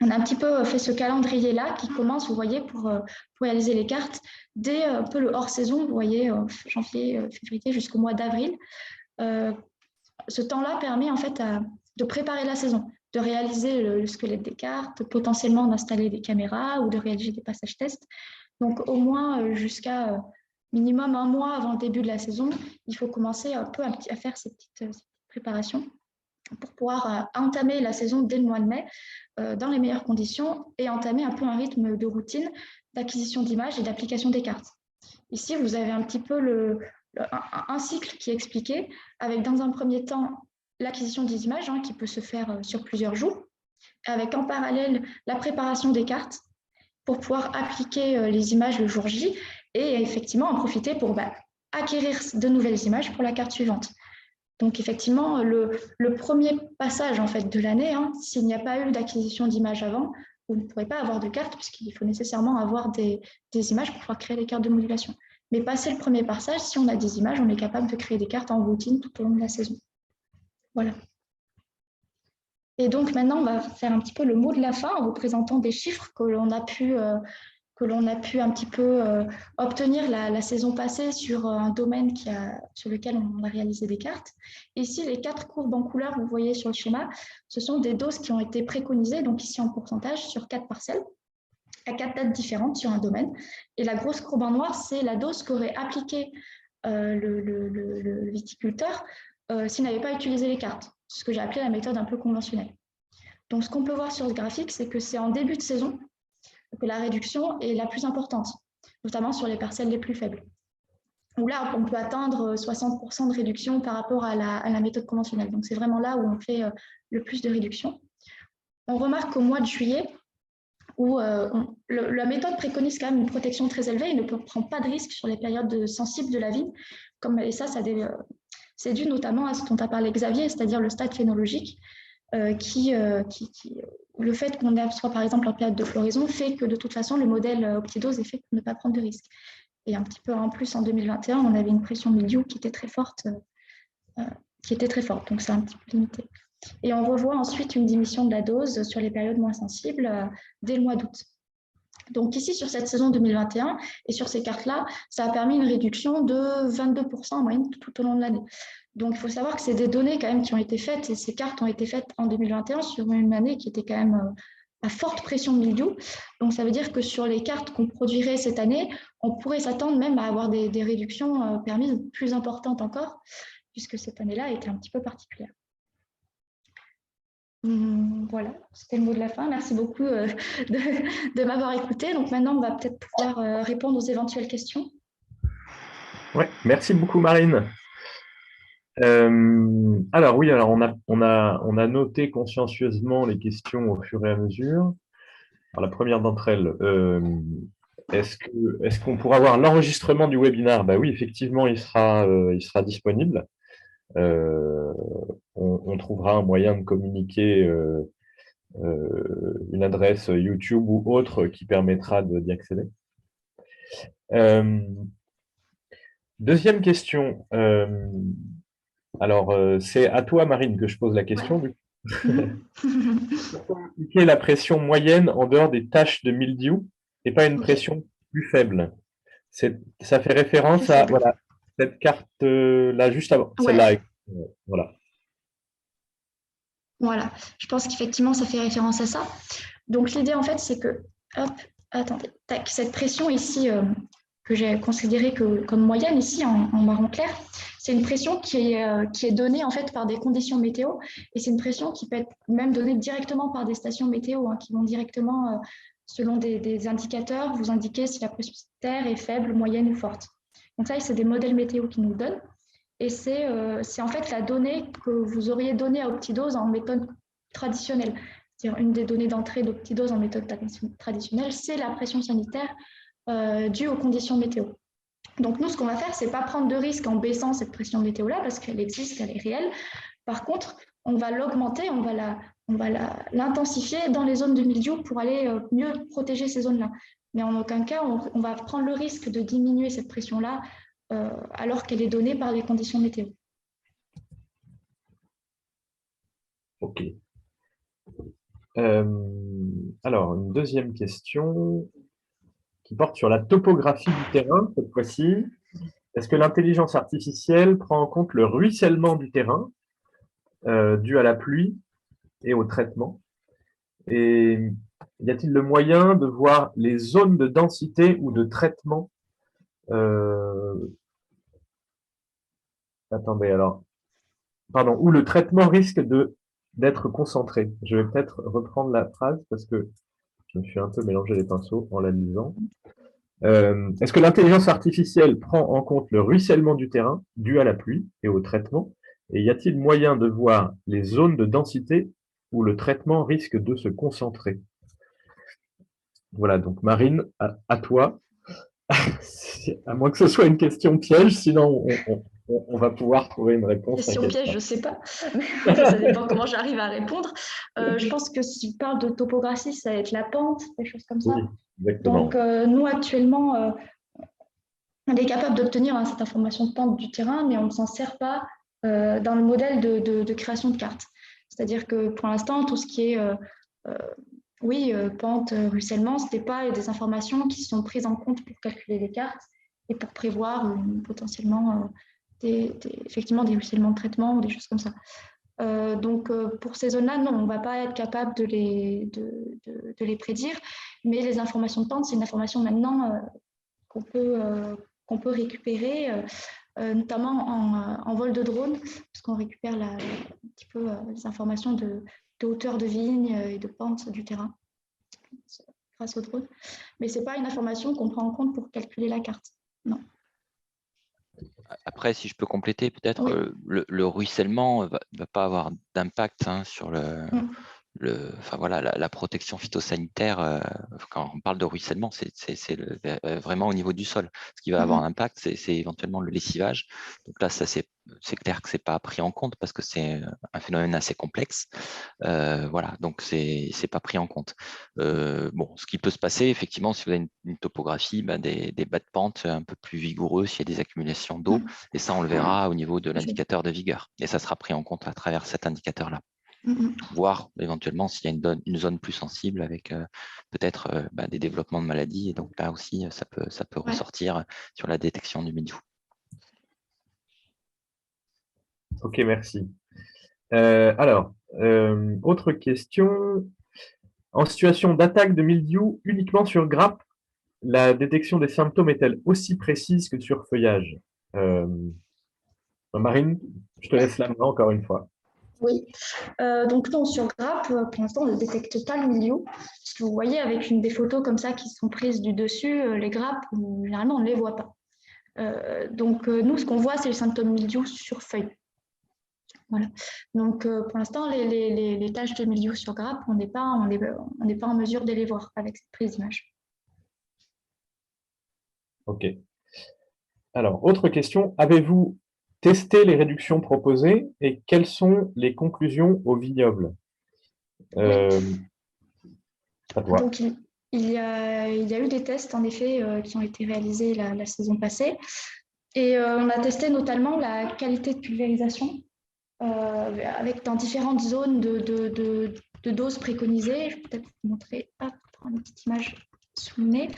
on a un petit peu fait ce calendrier-là qui commence, vous voyez, pour réaliser les cartes dès un peu le hors-saison, vous voyez, janvier, février jusqu'au mois d'avril. Ce temps-là permet en fait de préparer la saison, de réaliser le squelette des cartes, potentiellement d'installer des caméras ou de réaliser des passages tests. Donc au moins jusqu'à minimum un mois avant le début de la saison, il faut commencer un peu à faire ces petites préparations pour pouvoir entamer la saison dès le mois de mai dans les meilleures conditions et entamer un peu un rythme de routine d'acquisition d'images et d'application des cartes. Ici, vous avez un petit peu un cycle qui est expliqué avec dans un premier temps l'acquisition des images qui peut se faire sur plusieurs jours, avec en parallèle la préparation des cartes pour pouvoir appliquer les images le jour J et effectivement en profiter pour acquérir de nouvelles images pour la carte suivante. Donc effectivement, le premier passage en fait, de l'année, s'il n'y a pas eu d'acquisition d'images avant, vous ne pourrez pas avoir de cartes puisqu'il faut nécessairement avoir des images pour pouvoir créer les cartes de modulation. Mais passer le premier passage, si on a des images, on est capable de créer des cartes en routine tout au long de la saison. Voilà. Et donc maintenant, on va faire un petit peu le mot de la fin en vous présentant des chiffres que l'on a pu un petit peu obtenir la saison passée sur un domaine sur lequel on a réalisé des cartes. Ici, les 4 courbes en couleur, vous voyez sur le schéma, ce sont des doses qui ont été préconisées, donc ici en pourcentage, sur 4 parcelles. à 4 dates différentes sur un domaine. Et la grosse courbe en noir, c'est la dose qu'aurait appliquée le viticulteur s'il n'avait pas utilisé les cartes, ce que j'ai appelé la méthode un peu conventionnelle. Donc, ce qu'on peut voir sur ce graphique, c'est que c'est en début de saison que la réduction est la plus importante, notamment sur les parcelles les plus faibles. Où là, on peut atteindre 60% de réduction par rapport à la méthode conventionnelle. Donc, c'est vraiment là où on fait le plus de réduction. On remarque qu'au mois de juillet, où la méthode préconise quand même une protection très élevée et ne prend pas de risque sur les périodes sensibles de la vigne. Et ça c'est dû notamment à ce dont a parlé Xavier, c'est-à-dire le stade phénologique, le fait qu'on soit par exemple en période de floraison fait que de toute façon le modèle Optidose est fait pour ne pas prendre de risque. Et un petit peu en plus en 2021, on avait une pression milieu qui était très forte, donc c'est un petit peu limité. Et on revoit ensuite une diminution de la dose sur les périodes moins sensibles dès le mois d'août. Donc ici, sur cette saison 2021 et sur ces cartes-là, ça a permis une réduction de 22% en moyenne tout au long de l'année. Donc, il faut savoir que c'est des données quand même qui ont été faites, et ces cartes ont été faites en 2021 sur une année qui était quand même à forte pression de mildiou. Donc, ça veut dire que sur les cartes qu'on produirait cette année, on pourrait s'attendre même à avoir des réductions permises plus importantes encore, puisque cette année-là était un petit peu particulière. Voilà, c'était le mot de la fin. Merci beaucoup de m'avoir écouté. Donc maintenant, on va peut-être pouvoir répondre aux éventuelles questions. Ouais, merci beaucoup, Marine. Alors oui, alors on a noté consciencieusement les questions au fur et à mesure. Alors, la première d'entre elles, est-ce qu'on pourra avoir l'enregistrement du webinaire? Bah oui, effectivement, il sera disponible. On trouvera un moyen de communiquer une adresse YouTube ou autre qui permettra d'y accéder. Deuxième question. Alors, c'est à toi, Marine, que je pose la question. Ouais. Pourquoi appliquer la pression moyenne en dehors des taches de mildiou et pas une pression plus faible? Ça fait référence à voilà, cette carte-là, juste avant, celle-là. Voilà. Voilà, je pense qu'effectivement, ça fait référence à ça. Donc, l'idée, en fait, c'est que, hop, attendez, tac, cette pression ici, que j'ai considérée comme moyenne ici, en marron clair, c'est une pression qui est donnée, en fait, par des conditions météo, et c'est une pression qui peut être même donnée directement par des stations météo, qui vont directement, selon des indicateurs, vous indiquer si la pression de terre est faible, moyenne ou forte. Donc ça, c'est des modèles météo qui nous le donnent. Et c'est en fait la donnée que vous auriez donnée à Optidose en méthode traditionnelle. C'est-à-dire une des données d'entrée d'Optidose en méthode traditionnelle, c'est la pression sanitaire due aux conditions météo. Donc nous, ce qu'on va faire, c'est ne pas prendre de risque en baissant cette pression météo-là, parce qu'elle existe, elle est réelle. Par contre, on va l'augmenter, on va l'intensifier dans les zones de mildiou pour aller mieux protéger ces zones-là. Mais en aucun cas, on va prendre le risque de diminuer cette pression-là alors qu'elle est donnée par les conditions météo. OK. Alors, une deuxième question qui porte sur la topographie du terrain, cette fois-ci. Est-ce que l'intelligence artificielle prend en compte le ruissellement du terrain dû à la pluie et au traitement? Et y a-t-il le moyen de voir les zones de densité ou de traitement Attendez, alors. Pardon, où le traitement risque d'être concentré. Je vais peut-être reprendre la phrase parce que je me suis un peu mélangé les pinceaux en la lisant. Est-ce que l'intelligence artificielle prend en compte le ruissellement du terrain dû à la pluie et au traitement? Et y a-t-il moyen de voir les zones de densité où le traitement risque de se concentrer? Voilà, donc Marine, à toi. À moins que ce soit une question piège, sinon on va pouvoir trouver une réponse. Question piège, je ne sais pas. Ça dépend comment j'arrive à répondre. Je pense que si je parle de topographie, ça va être la pente, des choses comme ça. Oui, exactement. Donc, nous, actuellement, on est capable d'obtenir cette information de pente du terrain, mais on ne s'en sert pas dans le modèle de création de cartes. C'est-à-dire que pour l'instant, tout ce qui est pente, ruissellement, ce n'était pas des informations qui sont prises en compte pour calculer les cartes et pour prévoir potentiellement effectivement des ruissellements de traitement ou des choses comme ça. Donc, pour ces zones-là, non, on ne va pas être capable de les prédire, mais les informations de pente, c'est une information maintenant qu'on peut récupérer, notamment en vol de drone, parce qu'on récupère un petit peu les informations de hauteur de vigne et de pente du terrain grâce au drone. Mais ce n'est pas une information qu'on prend en compte pour calculer la carte. Non. Après, si je peux compléter, peut-être, Oui. le ruissellement ne va pas avoir d'impact sur enfin, voilà, la protection phytosanitaire. Quand on parle de ruissellement, c'est vraiment au niveau du sol. Ce qui va avoir un impact, c'est éventuellement le lessivage. Donc là, c'est clair que ce n'est pas pris en compte parce que c'est un phénomène assez complexe. Voilà, donc c'est pas pris en compte. Bon, ce qui peut se passer, effectivement, si vous avez une topographie, des bas de pente un peu plus vigoureux, s'il y a des accumulations d'eau, et ça, on le verra au niveau de l'indicateur de vigueur. Et ça sera pris en compte à travers cet indicateur-là. Voir éventuellement s'il y a une zone plus sensible avec peut-être des développements de maladies. Et donc là aussi, ça peut ressortir sur la détection du mildiou. Ok, merci. Alors, autre question. En situation d'attaque de mildiou uniquement sur grappe, la détection des symptômes est-elle aussi précise que sur feuillage? Marine, je te laisse la main encore une fois. Oui, donc non, sur grappe, pour l'instant, on ne détecte pas le mildiou. Parce que vous voyez, avec des photos comme ça qui sont prises du dessus, les grappes, généralement, on ne les voit pas. Donc, nous, ce qu'on voit, c'est le symptôme mildiou sur feuille. Voilà. Donc, pour l'instant, les taches de mildiou sur grappe, on n'est pas en mesure de les voir avec cette prise d'image. Ok. Alors, autre question. Avez-vous testé les réductions proposées et quelles sont les conclusions au vignoble? À toi. Donc, il y a eu des tests, en effet, qui ont été réalisés la saison passée. Et on a testé notamment la qualité de pulvérisation avec dans différentes zones de doses préconisées. Je vais peut-être vous montrer prendre une petite image sous le nez.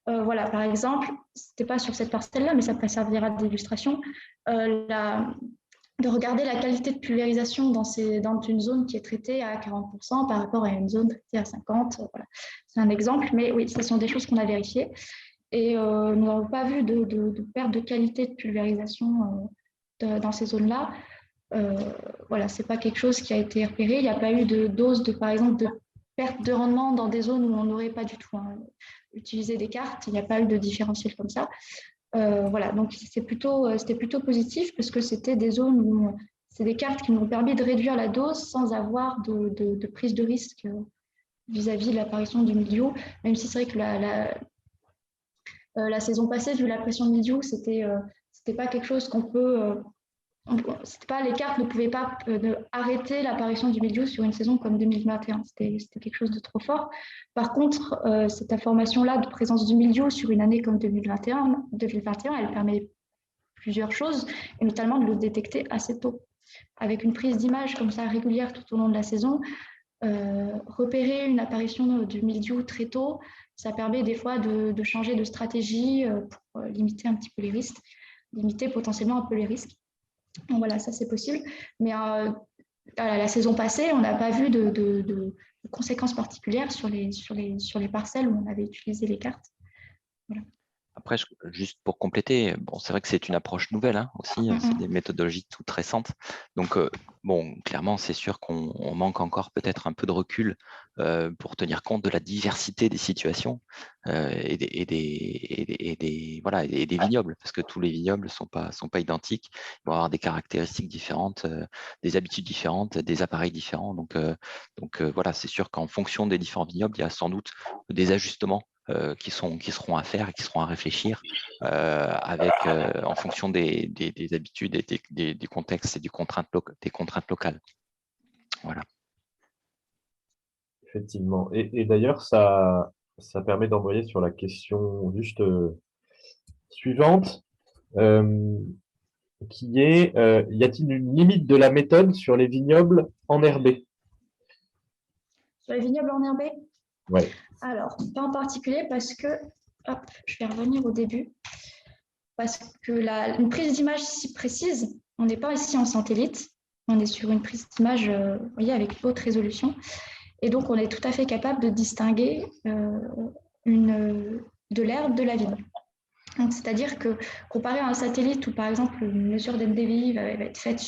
Voilà, par exemple, ce n'était pas sur cette parcelle-là, mais ça servira d'illustration. De regarder la qualité de pulvérisation dans une zone qui est traitée à 40% par rapport à une zone traitée à 50%. Voilà. C'est un exemple, mais oui, ce sont des choses qu'on a vérifiées. Et nous n'avons pas vu de perte de qualité de pulvérisation dans ces zones-là. Voilà, ce n'est pas quelque chose qui a été repéré. Il n'y a pas eu de dose, par exemple, de perte de rendement dans des zones où on n'aurait pas du tout utilisé des cartes. Il n'y a pas eu de différentiel comme ça. Voilà, donc c'était plutôt positif parce que c'était des zones où c'est des cartes qui nous ont permis de réduire la dose sans avoir de prise de risque vis-à-vis de l'apparition du mildiou, même si c'est vrai que la saison passée, vu la pression de mildiou, c'était pas quelque chose qu'on peut. Les cartes ne pouvaient pas arrêter l'apparition du mildiou sur une saison comme 2021. C'était quelque chose de trop fort. Par contre, cette information-là de présence du mildiou sur une année comme 2021, elle permet plusieurs choses, et notamment de le détecter assez tôt. Avec une prise d'image comme ça régulière tout au long de la saison, repérer une apparition du mildiou très tôt, ça permet des fois de changer de stratégie pour limiter un petit peu les risques, limiter potentiellement un peu les risques. Donc voilà, ça c'est possible. Mais la saison passée, on n'a pas vu de conséquences particulières sur les parcelles où on avait utilisé les cartes. Voilà. Après, juste pour compléter, bon, c'est vrai que c'est une approche nouvelle aussi, c'est des méthodologies toutes récentes. Donc, bon, clairement, c'est sûr qu'on manque encore peut-être un peu de recul pour tenir compte de la diversité des situations et des vignobles, parce que tous les vignobles ne sont pas identiques. Ils vont avoir des caractéristiques différentes, des habitudes différentes, des appareils différents. Donc voilà, c'est sûr qu'en fonction des différents vignobles, il y a sans doute des ajustements qui seront à faire et qui seront à réfléchir en fonction des habitudes et des contextes et des contraintes locales. Voilà. Effectivement. Et d'ailleurs, ça permet d'envoyer sur la question juste suivante, qui est y a-t-il une limite de la méthode sur les vignobles enherbés? Sur les vignobles enherbés? Ouais. Alors, pas en particulier parce que, je vais revenir au début, parce que une prise d'image si précise, on n'est pas ici en satellite, On est sur une prise d'image vous voyez, avec haute résolution. Et donc, on est tout à fait capable de distinguer de l'herbe de la vigne. C'est-à-dire que comparé à un satellite où, par exemple, une mesure d'NDVI va être faite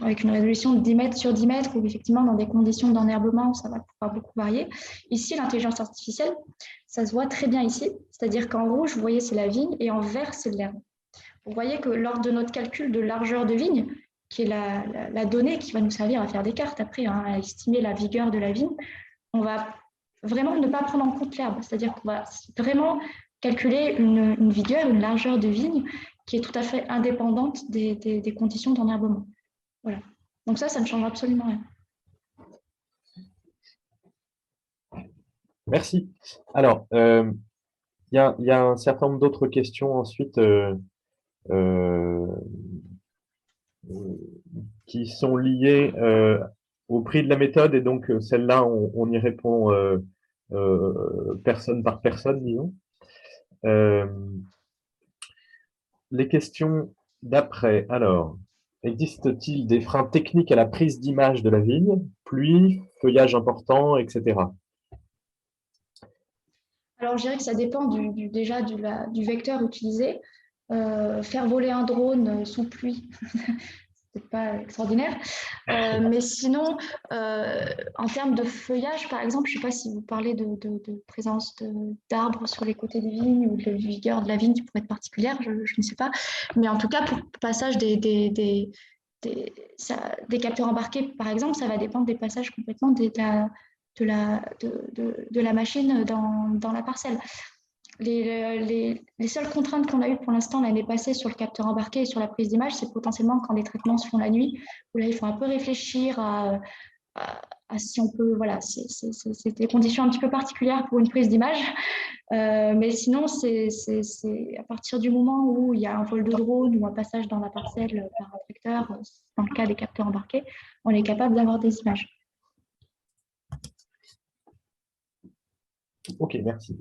avec une résolution de 10 mètres sur 10 mètres, où effectivement, dans des conditions d'enherbement, ça va pouvoir beaucoup varier. Ici, l'intelligence artificielle, ça se voit très bien ici. C'est-à-dire qu'en rouge, vous voyez, c'est la vigne, et en vert, c'est de l'herbe. Vous voyez que lors de notre calcul de largeur de vigne, qui est la donnée qui va nous servir à faire des cartes après, hein, à estimer la vigueur de la vigne, on va vraiment ne pas prendre en compte l'herbe. C'est-à-dire qu'on va vraiment calculer une vigueur, une largeur de vigne qui est tout à fait indépendante des conditions d'enherbement. Voilà. Donc ça ne change absolument rien. Merci. Alors, il y a un certain nombre d'autres questions ensuite qui sont liées au prix de la méthode, et donc celle-là, on y répond personne par personne, disons. Les questions d'après. Alors, existe-t-il des freins techniques à la prise d'image de la vigne, pluie, feuillage important, etc. Alors, je dirais que ça dépend déjà du vecteur utilisé. Faire voler un drone sous pluie, c'est pas extraordinaire. Mais sinon, en termes de feuillage, par exemple, je ne sais pas si vous parlez de présence d'arbres sur les côtés des vignes ou de la vigueur de la vigne qui pourrait être particulière, je ne sais pas. Mais en tout cas, pour le passage des capteurs embarqués, par exemple, ça va dépendre des passages complètement de la machine dans la parcelle. Les seules contraintes qu'on a eues pour l'instant l'année passée sur le capteur embarqué et sur la prise d'image, c'est potentiellement quand les traitements se font la nuit, où là, il faut un peu réfléchir à si on peut, voilà, c'est des conditions un petit peu particulières pour une prise d'image. Mais sinon, c'est à partir du moment où il y a un vol de drone ou un passage dans la parcelle par un tracteur, dans le cas des capteurs embarqués, on est capable d'avoir des images. Ok, merci.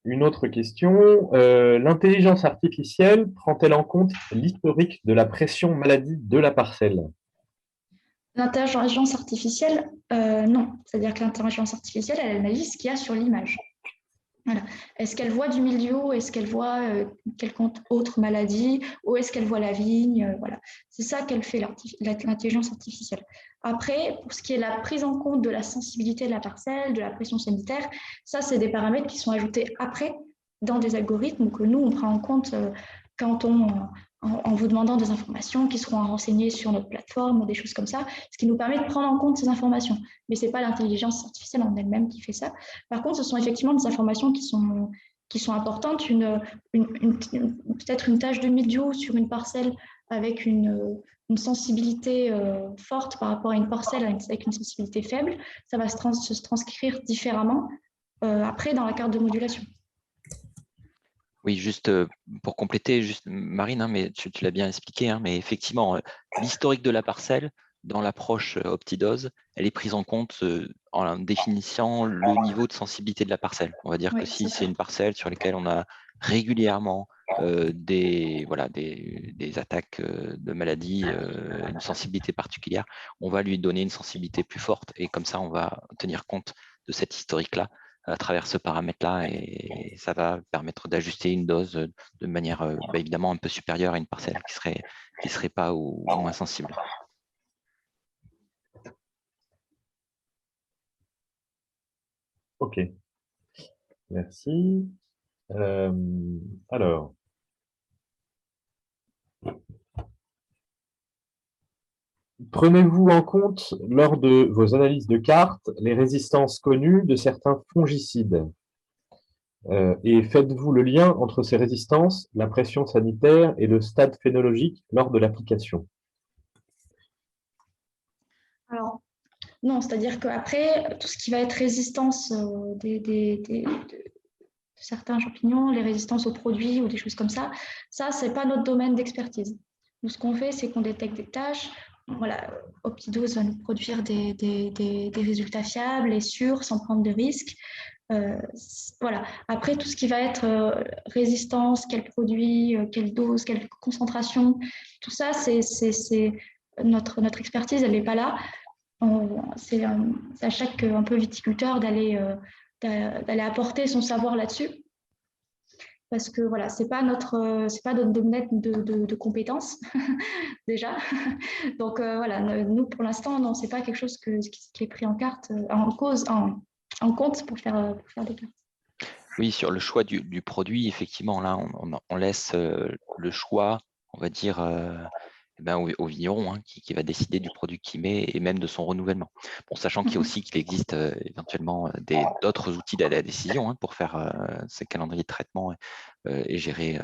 Une autre question. L'intelligence artificielle prend-elle en compte l'historique de la pression maladie de la parcelle? L'intelligence artificielle, non. C'est-à-dire que l'intelligence artificielle, elle analyse ce qu'il y a sur l'image. Voilà. Est-ce qu'elle voit du milieu? Est-ce qu'elle voit quelconque autre maladie? Ou est-ce qu'elle voit la vigne? Voilà. C'est ça qu'elle fait, l'intelligence artificielle. Après, pour ce qui est la prise en compte de la sensibilité de la parcelle, de la pression sanitaire, ça, c'est des paramètres qui sont ajoutés après dans des algorithmes que nous, on prend en compte quand en vous demandant des informations qui seront renseignées sur notre plateforme ou des choses comme ça, ce qui nous permet de prendre en compte ces informations. Mais ce n'est pas l'intelligence artificielle en elle-même qui fait ça. Par contre, ce sont effectivement des informations qui sont importantes. Peut-être une tâche de mildiou sur une parcelle avec une sensibilité forte par rapport à une parcelle avec une sensibilité faible, ça va se transcrire différemment après dans la carte de modulation. Oui, juste pour compléter, juste Marine, hein, mais tu l'as bien expliqué, hein, mais effectivement, l'historique de la parcelle, dans l'approche Optidose, elle est prise en compte en définissant le niveau de sensibilité de la parcelle. On va dire que si c'est une parcelle sur laquelle on a régulièrement des attaques de maladies, une sensibilité particulière, on va lui donner une sensibilité plus forte, et comme ça, on va tenir compte de cet historique-là à travers ce paramètre-là, et ça va permettre d'ajuster une dose de manière évidemment un peu supérieure à une parcelle qui serait pas ou moins sensible. Ok, merci. Alors, prenez-vous en compte lors de vos analyses de cartes les résistances connues de certains fongicides? Et faites-vous le lien entre ces résistances, la pression sanitaire et le stade phénologique lors de l'application? Alors, non, c'est-à-dire qu'après, tout ce qui va être résistance de certains champignons, les résistances aux produits ou des choses comme ça, ce n'est pas notre domaine d'expertise. Nous, ce qu'on fait, c'est qu'on détecte des tâches. Voilà, Optidose va nous produire des résultats fiables et sûrs, sans prendre de risques. Voilà. Après, tout ce qui va être résistance, quel produit, quelle dose, quelle concentration, tout ça, c'est notre expertise, elle n'est pas là. C'est à chaque un peu viticulteur d'aller apporter son savoir là-dessus. Parce que voilà, c'est pas notre domaine de compétences déjà. Donc voilà, nous pour l'instant, non, c'est pas quelque chose qui est pris en compte pour faire des cartes. Oui, sur le choix du produit, effectivement, là, on laisse le choix, on va dire, au vigneron, hein, qui va décider du produit qu'il met et même de son renouvellement. Bon, sachant qu'il existe éventuellement d'autres outils d'aide à la décision, hein, pour faire ces calendriers de traitement et gérer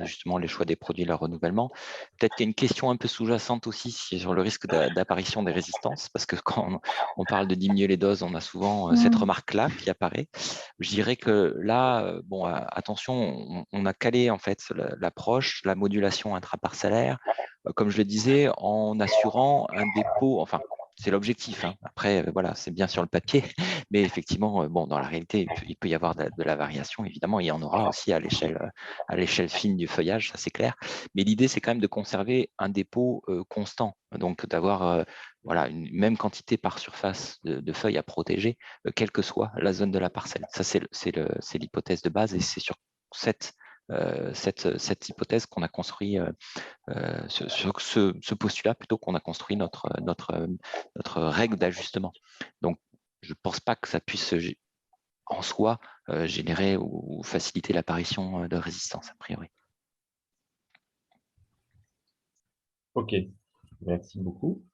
justement les choix des produits et leur renouvellement. Peut-être qu'il y a une question un peu sous-jacente aussi sur le risque d'apparition des résistances, parce que quand on parle de diminuer les doses, on a souvent cette remarque-là qui apparaît. Je dirais que là, bon, attention, on a calé en fait l'approche, la modulation intraparcellaire, comme je le disais, en assurant un dépôt, enfin, c'est l'objectif, hein. Après, voilà, c'est bien sur le papier, mais effectivement, bon, dans la réalité, il peut y avoir de la variation, évidemment, il y en aura aussi à l'échelle fine du feuillage, ça c'est clair. Mais l'idée, c'est quand même de conserver un dépôt constant, donc d'avoir voilà, une même quantité par surface de feuilles à protéger, quelle que soit la zone de la parcelle. Ça, c'est l'hypothèse de base et c'est sur cette hypothèse qu'on a construit, sur ce postulat plutôt qu'on a construit notre règle d'ajustement. Donc, je ne pense pas que ça puisse en soi générer ou faciliter l'apparition de résistance, a priori. Ok, merci beaucoup.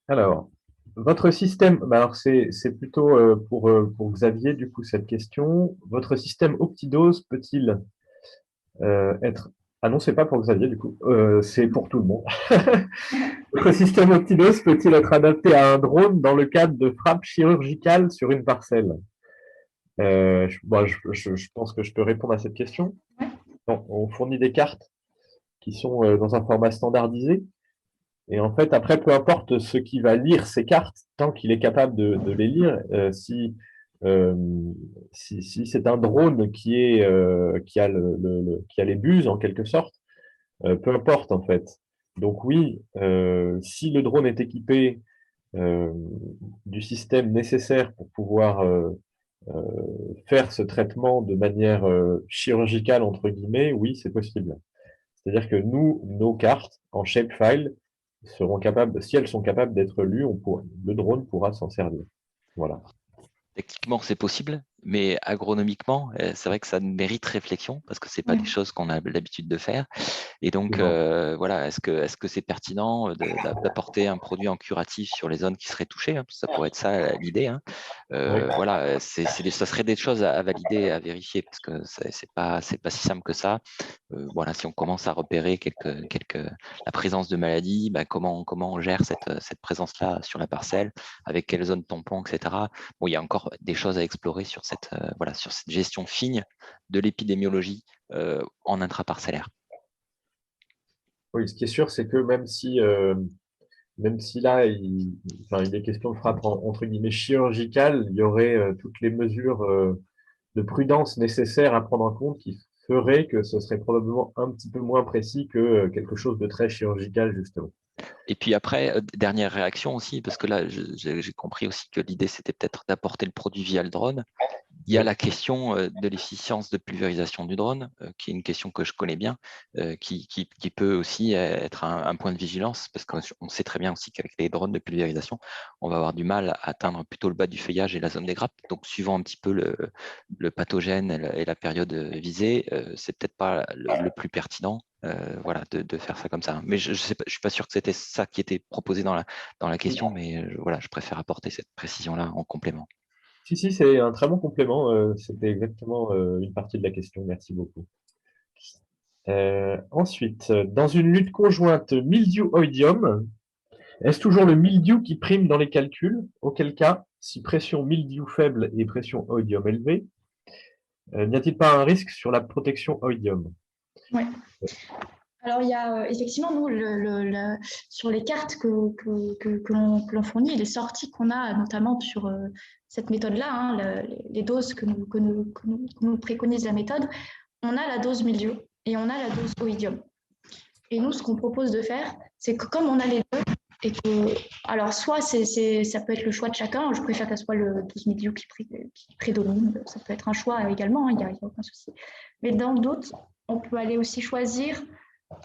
Alors, votre système, alors c'est plutôt pour Xavier, du coup, cette question. Votre système Optidose peut-il être... Ah non, c'est pas pour Xavier, du coup, c'est pour tout le monde. Votre système Optidose peut-il être adapté à un drone dans le cadre de frappes chirurgicales sur une parcelle? Je pense que je peux répondre à cette question. Non, on fournit des cartes qui sont dans un format standardisé. Et en fait, après, peu importe ce qui va lire ces cartes, tant qu'il est capable de les lire, si c'est un drone qui a les buses en quelque sorte, peu importe en fait. Donc oui, si le drone est équipé du système nécessaire pour pouvoir faire ce traitement de manière chirurgicale, entre guillemets, oui, c'est possible. C'est-à-dire que nous, nos cartes en shapefile seront capables, si elles sont capables d'être lues, le drone pourra s'en servir. Voilà. Techniquement, c'est possible, mais agronomiquement, c'est vrai que ça mérite réflexion parce que ce n'est pas des choses qu'on a l'habitude de faire. Et donc, voilà, est-ce que c'est pertinent d'apporter un produit en curatif sur les zones qui seraient touchées, hein, ça pourrait être ça l'idée, hein. Voilà, ça serait des choses à valider, à vérifier, parce que c'est pas si simple que ça. Voilà, si on commence à repérer la présence de maladies, comment on gère cette présence-là sur la parcelle, avec quelles zones tampons, etc. Bon, il y a encore des choses à explorer sur cette gestion fine de l'épidémiologie en intraparcellaire. Oui, ce qui est sûr, c'est que même si là, il est question de frappe entre guillemets chirurgicale, il y aurait toutes les mesures de prudence nécessaires à prendre en compte qui feraient que ce serait probablement un petit peu moins précis que quelque chose de très chirurgical, justement. Et puis après, dernière réaction aussi, parce que là, j'ai compris aussi que l'idée, c'était peut-être d'apporter le produit via le drone. Il y a la question de l'efficience de pulvérisation du drone, qui est une question que je connais bien, qui peut aussi être un point de vigilance, parce qu'on sait très bien aussi qu'avec les drones de pulvérisation, on va avoir du mal à atteindre plutôt le bas du feuillage et la zone des grappes. Donc, suivant un petit peu le pathogène et la période visée, c'est peut-être pas le plus pertinent. Voilà, de faire ça comme ça. Mais je suis pas sûr que c'était ça qui était proposé dans la question, mais voilà, je préfère apporter cette précision-là en complément. Si, c'est un très bon complément. C'était exactement une partie de la question. Merci beaucoup. Ensuite, dans une lutte conjointe mildiou-oïdium, est-ce toujours le mildiou qui prime dans les calculs? Auquel cas, si pression mildiou faible et pression oïdium élevée, n'y a-t-il pas un risque sur la protection oïdium? Oui. Alors, il y a effectivement, nous, sur les cartes que l'on fournit, les sorties qu'on a, notamment sur cette méthode-là, hein, les doses que nous préconise la méthode, on a la dose milieu et on a la dose oïdium. Et nous, ce qu'on propose de faire, c'est que comme on a les deux, et que, alors, soit ça peut être le choix de chacun, je préfère que ce soit le 12 milieu qui prédomine, ça peut être un choix également, il n'y a aucun souci. Mais dans d'autres, on peut aller aussi choisir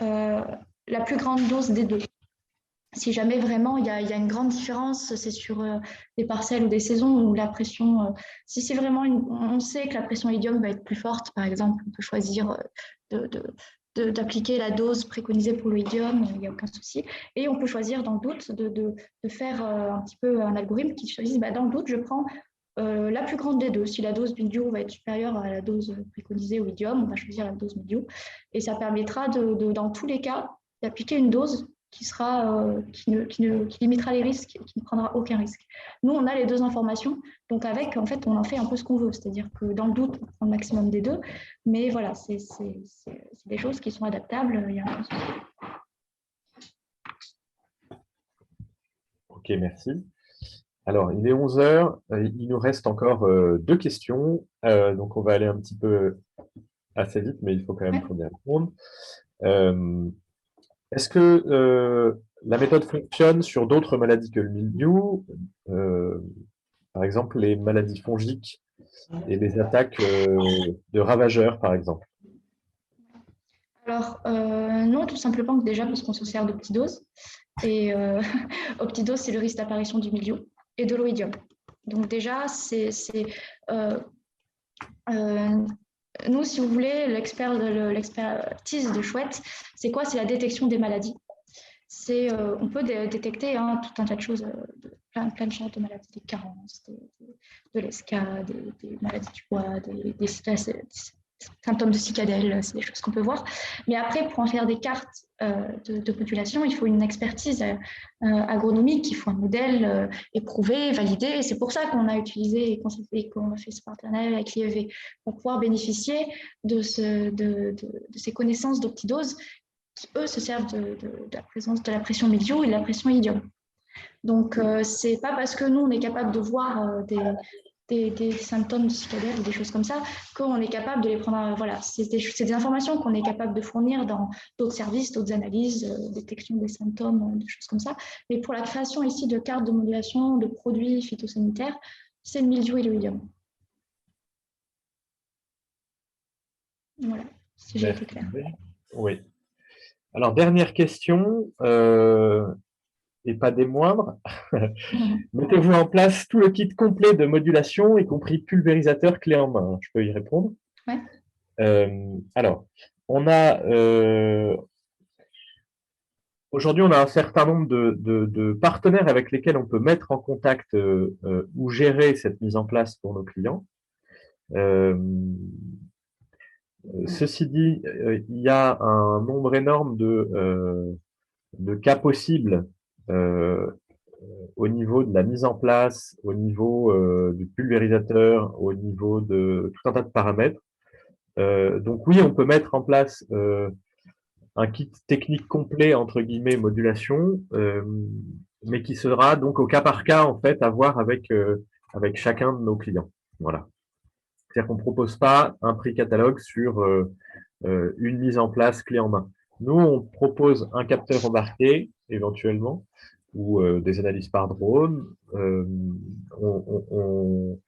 la plus grande dose des deux. Si jamais vraiment il y a une grande différence, c'est sur des parcelles ou des saisons où la pression, si c'est vraiment, on sait que la pression idiome va être plus forte, par exemple, on peut choisir d'appliquer la dose préconisée pour le idiome, il n'y a aucun souci. Et on peut choisir dans le doute de faire un petit peu un algorithme qui choisit, dans le doute, je prends la plus grande des deux. Si la dose Bindju va être supérieure à la dose préconisée au idiome, on va choisir la dose Bindju. Et ça permettra dans tous les cas d'appliquer une dose qui limitera les risques, qui ne prendra aucun risque. Nous, on a les deux informations, donc en fait, on en fait un peu ce qu'on veut, c'est-à-dire que dans le doute, on prend le maximum des deux, mais voilà, c'est des choses qui sont adaptables. Il y a un souci. Ok, merci. Alors, il est 11 heures, il nous reste encore 2 questions, donc on va aller un petit peu assez vite, mais il faut quand même qu'on y réponde. Est-ce que la méthode fonctionne sur d'autres maladies que le mildiou, par exemple les maladies fongiques et les attaques de ravageurs, par exemple? Alors, non, tout simplement déjà parce qu'on se sert de petites doses. Et Optidose, c'est le risque d'apparition du milieu et de l'oïdium. Donc déjà, nous, si vous voulez, l'expertise de Chouette, c'est quoi? C'est la détection des maladies. On peut détecter tout un tas de choses, plein de sortes de maladies, des carences, de l'ESCA, des maladies du bois, des symptômes de cicadelle, c'est des choses qu'on peut voir. Mais après, pour en faire des cartes de population, il faut une expertise agronomique, il faut un modèle éprouvé, validé. Et c'est pour ça qu'on a utilisé et qu'on a fait ce partenariat avec l'IEV, pour pouvoir bénéficier de ces connaissances d'Optidose qui, eux, se servent de la présence de la pression médio et de la pression idiome. Donc, c'est pas parce que nous, on est capable de voir des symptômes de cicadelle ou des choses comme ça qu'on est capable de les prendre. Voilà, c'est des informations qu'on est capable de fournir dans d'autres services, d'autres analyses, détection des symptômes, des choses comme ça. Mais pour la création ici de cartes de modulation de produits phytosanitaires, c'est le mildiou et le idiome. Voilà, si j'ai été claire. Oui. Alors, dernière question, et pas des moindres. Mettez-vous en place tout le kit complet de modulation, y compris pulvérisateur clé en main. Je peux y répondre? Ouais. Alors, aujourd'hui, on a un certain nombre de partenaires avec lesquels on peut mettre en contact ou gérer cette mise en place pour nos clients. Ceci dit, il y a un nombre énorme de cas possibles au niveau de la mise en place, au niveau du pulvérisateur, au niveau de tout un tas de paramètres. Donc oui, on peut mettre en place un kit technique complet, entre guillemets, modulation, mais qui sera donc au cas par cas, en fait, à voir avec chacun de nos clients. Voilà. C'est-à-dire qu'on ne propose pas un prix catalogue sur une mise en place clé en main. Nous, on propose un capteur embarqué, éventuellement, ou des analyses par drone. On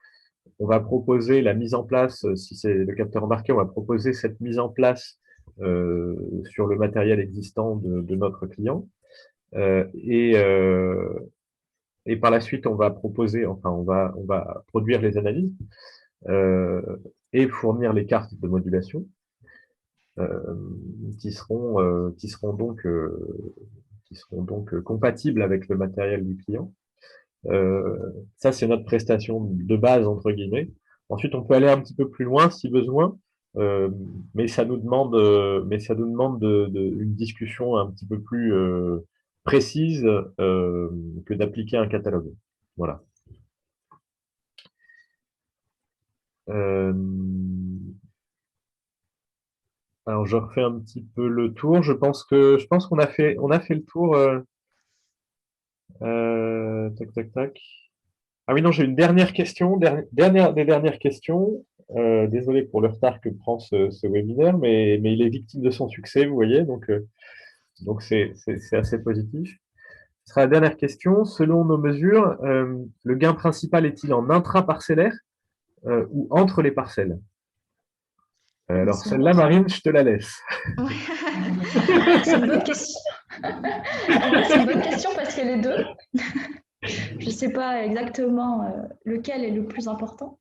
va proposer la mise en place, si c'est le capteur embarqué, on va proposer cette mise en place sur le matériel existant de notre client. Et par la suite, on va proposer, enfin, on va produire les analyses et fournir les cartes de modulation qui seront donc compatibles avec le matériel du client. Ça, c'est notre prestation de base, entre guillemets. Ensuite, on peut aller un petit peu plus loin si besoin, mais ça nous demande une discussion un petit peu plus précise que d'appliquer un catalogue. Voilà. Alors, je refais un petit peu le tour. Je pense qu'on a fait le tour. Tac, tac, tac. Ah oui, non, j'ai une dernière question, dernière des dernières questions. Désolé pour le retard que prend ce webinaire, mais il est victime de son succès, vous voyez, donc c'est assez positif. sera la dernière question. Selon nos mesures, le gain principal est-il en intraparcellaire ou entre les parcelles? Alors, celle-là, Marine, je te la laisse. C'est une bonne question. C'est une bonne question parce que les deux, je ne sais pas exactement lequel est le plus important,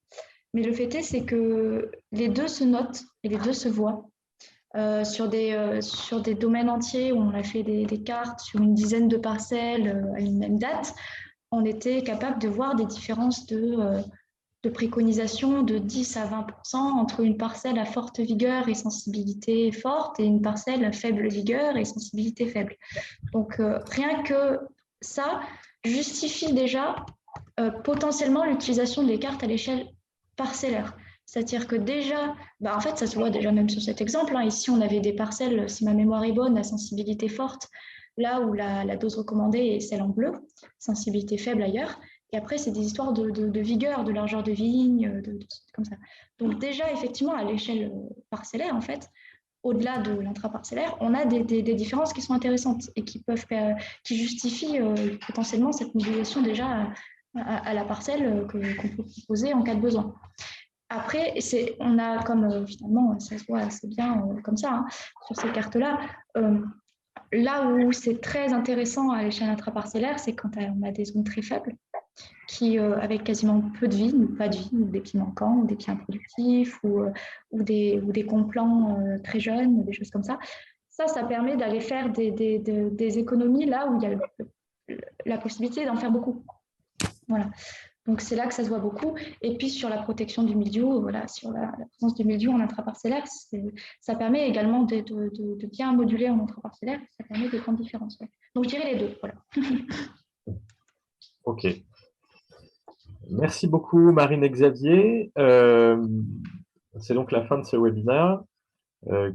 mais le fait est, c'est que les deux se notent et les deux se voient. Sur des domaines entiers où on a fait des cartes sur une dizaine de parcelles à une même date, on était capable de voir des différences de préconisation de 10 à 20% entre une parcelle à forte vigueur et sensibilité forte et une parcelle à faible vigueur et sensibilité faible. Donc, rien que ça justifie déjà potentiellement l'utilisation des cartes à l'échelle parcellaire. C'est-à-dire que déjà, en fait, ça se voit déjà même sur cet exemple. Ici, on avait des parcelles, si ma mémoire est bonne, à sensibilité forte, là où la dose recommandée est celle en bleu, sensibilité faible ailleurs. Et après, c'est des histoires de vigueur, de largeur de vigne, comme ça. Donc déjà, effectivement, à l'échelle parcellaire, en fait, au-delà de l'intraparcellaire, on a des différences qui sont intéressantes et qui justifient potentiellement cette modulation déjà à la parcelle qu'on peut proposer en cas de besoin. Après, on a comme finalement, ça se voit assez bien comme ça sur ces cartes-là. Là où c'est très intéressant à l'échelle intraparcellaire, c'est quand on a des zones très faibles, avec quasiment peu de vie, ou pas de vie, ou des pieds manquants, ou des pieds improductifs, ou des complants très jeunes, des choses comme ça. Ça permet d'aller faire des économies là où il y a la possibilité d'en faire beaucoup. Voilà. Donc, c'est là que ça se voit beaucoup. Et puis, sur la protection du milieu, voilà, sur la présence du milieu en intraparcellaire, ça permet également de bien moduler en intraparcellaire. Ça permet de grandes différences. Ouais. Donc, je dirais les deux. Voilà. OK. Merci beaucoup, Marine et Xavier. C'est donc la fin de ce webinaire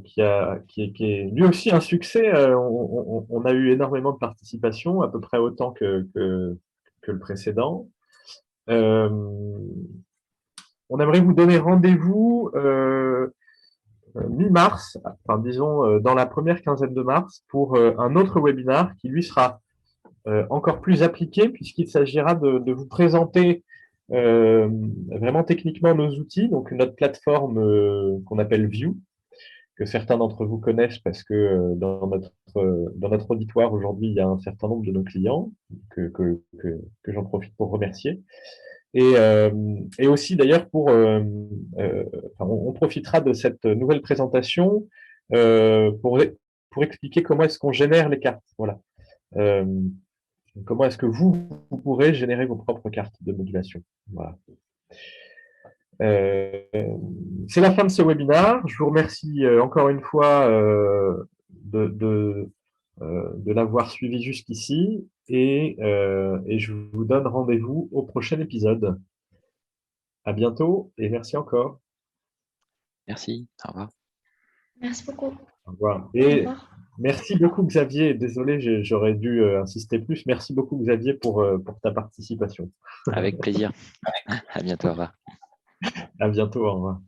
qui est lui aussi un succès. On a eu énormément de participation, à peu près autant que le précédent. On aimerait vous donner rendez-vous mi-mars, enfin disons dans la première quinzaine de mars, pour un autre webinaire qui lui sera encore plus appliqué puisqu'il s'agira de vous présenter vraiment techniquement nos outils, donc notre plateforme qu'on appelle View, que certains d'entre vous connaissent parce que dans notre auditoire aujourd'hui, il y a un certain nombre de nos clients que j'en profite pour remercier. Et aussi d'ailleurs on profitera de cette nouvelle présentation pour expliquer comment est-ce qu'on génère les cartes. Voilà. Comment est-ce que vous pourrez générer vos propres cartes de modulation. Voilà. C'est la fin de ce webinaire. Je vous remercie encore une fois de l'avoir suivi jusqu'ici et je vous donne rendez-vous au prochain épisode. À bientôt et merci encore. Merci, au revoir. Merci beaucoup. Au revoir. Au Et revoir. merci beaucoup Xavier. Désolé, j'aurais dû insister plus. Merci beaucoup Xavier pour ta participation. Avec plaisir. À bientôt, au revoir. À bientôt, au revoir.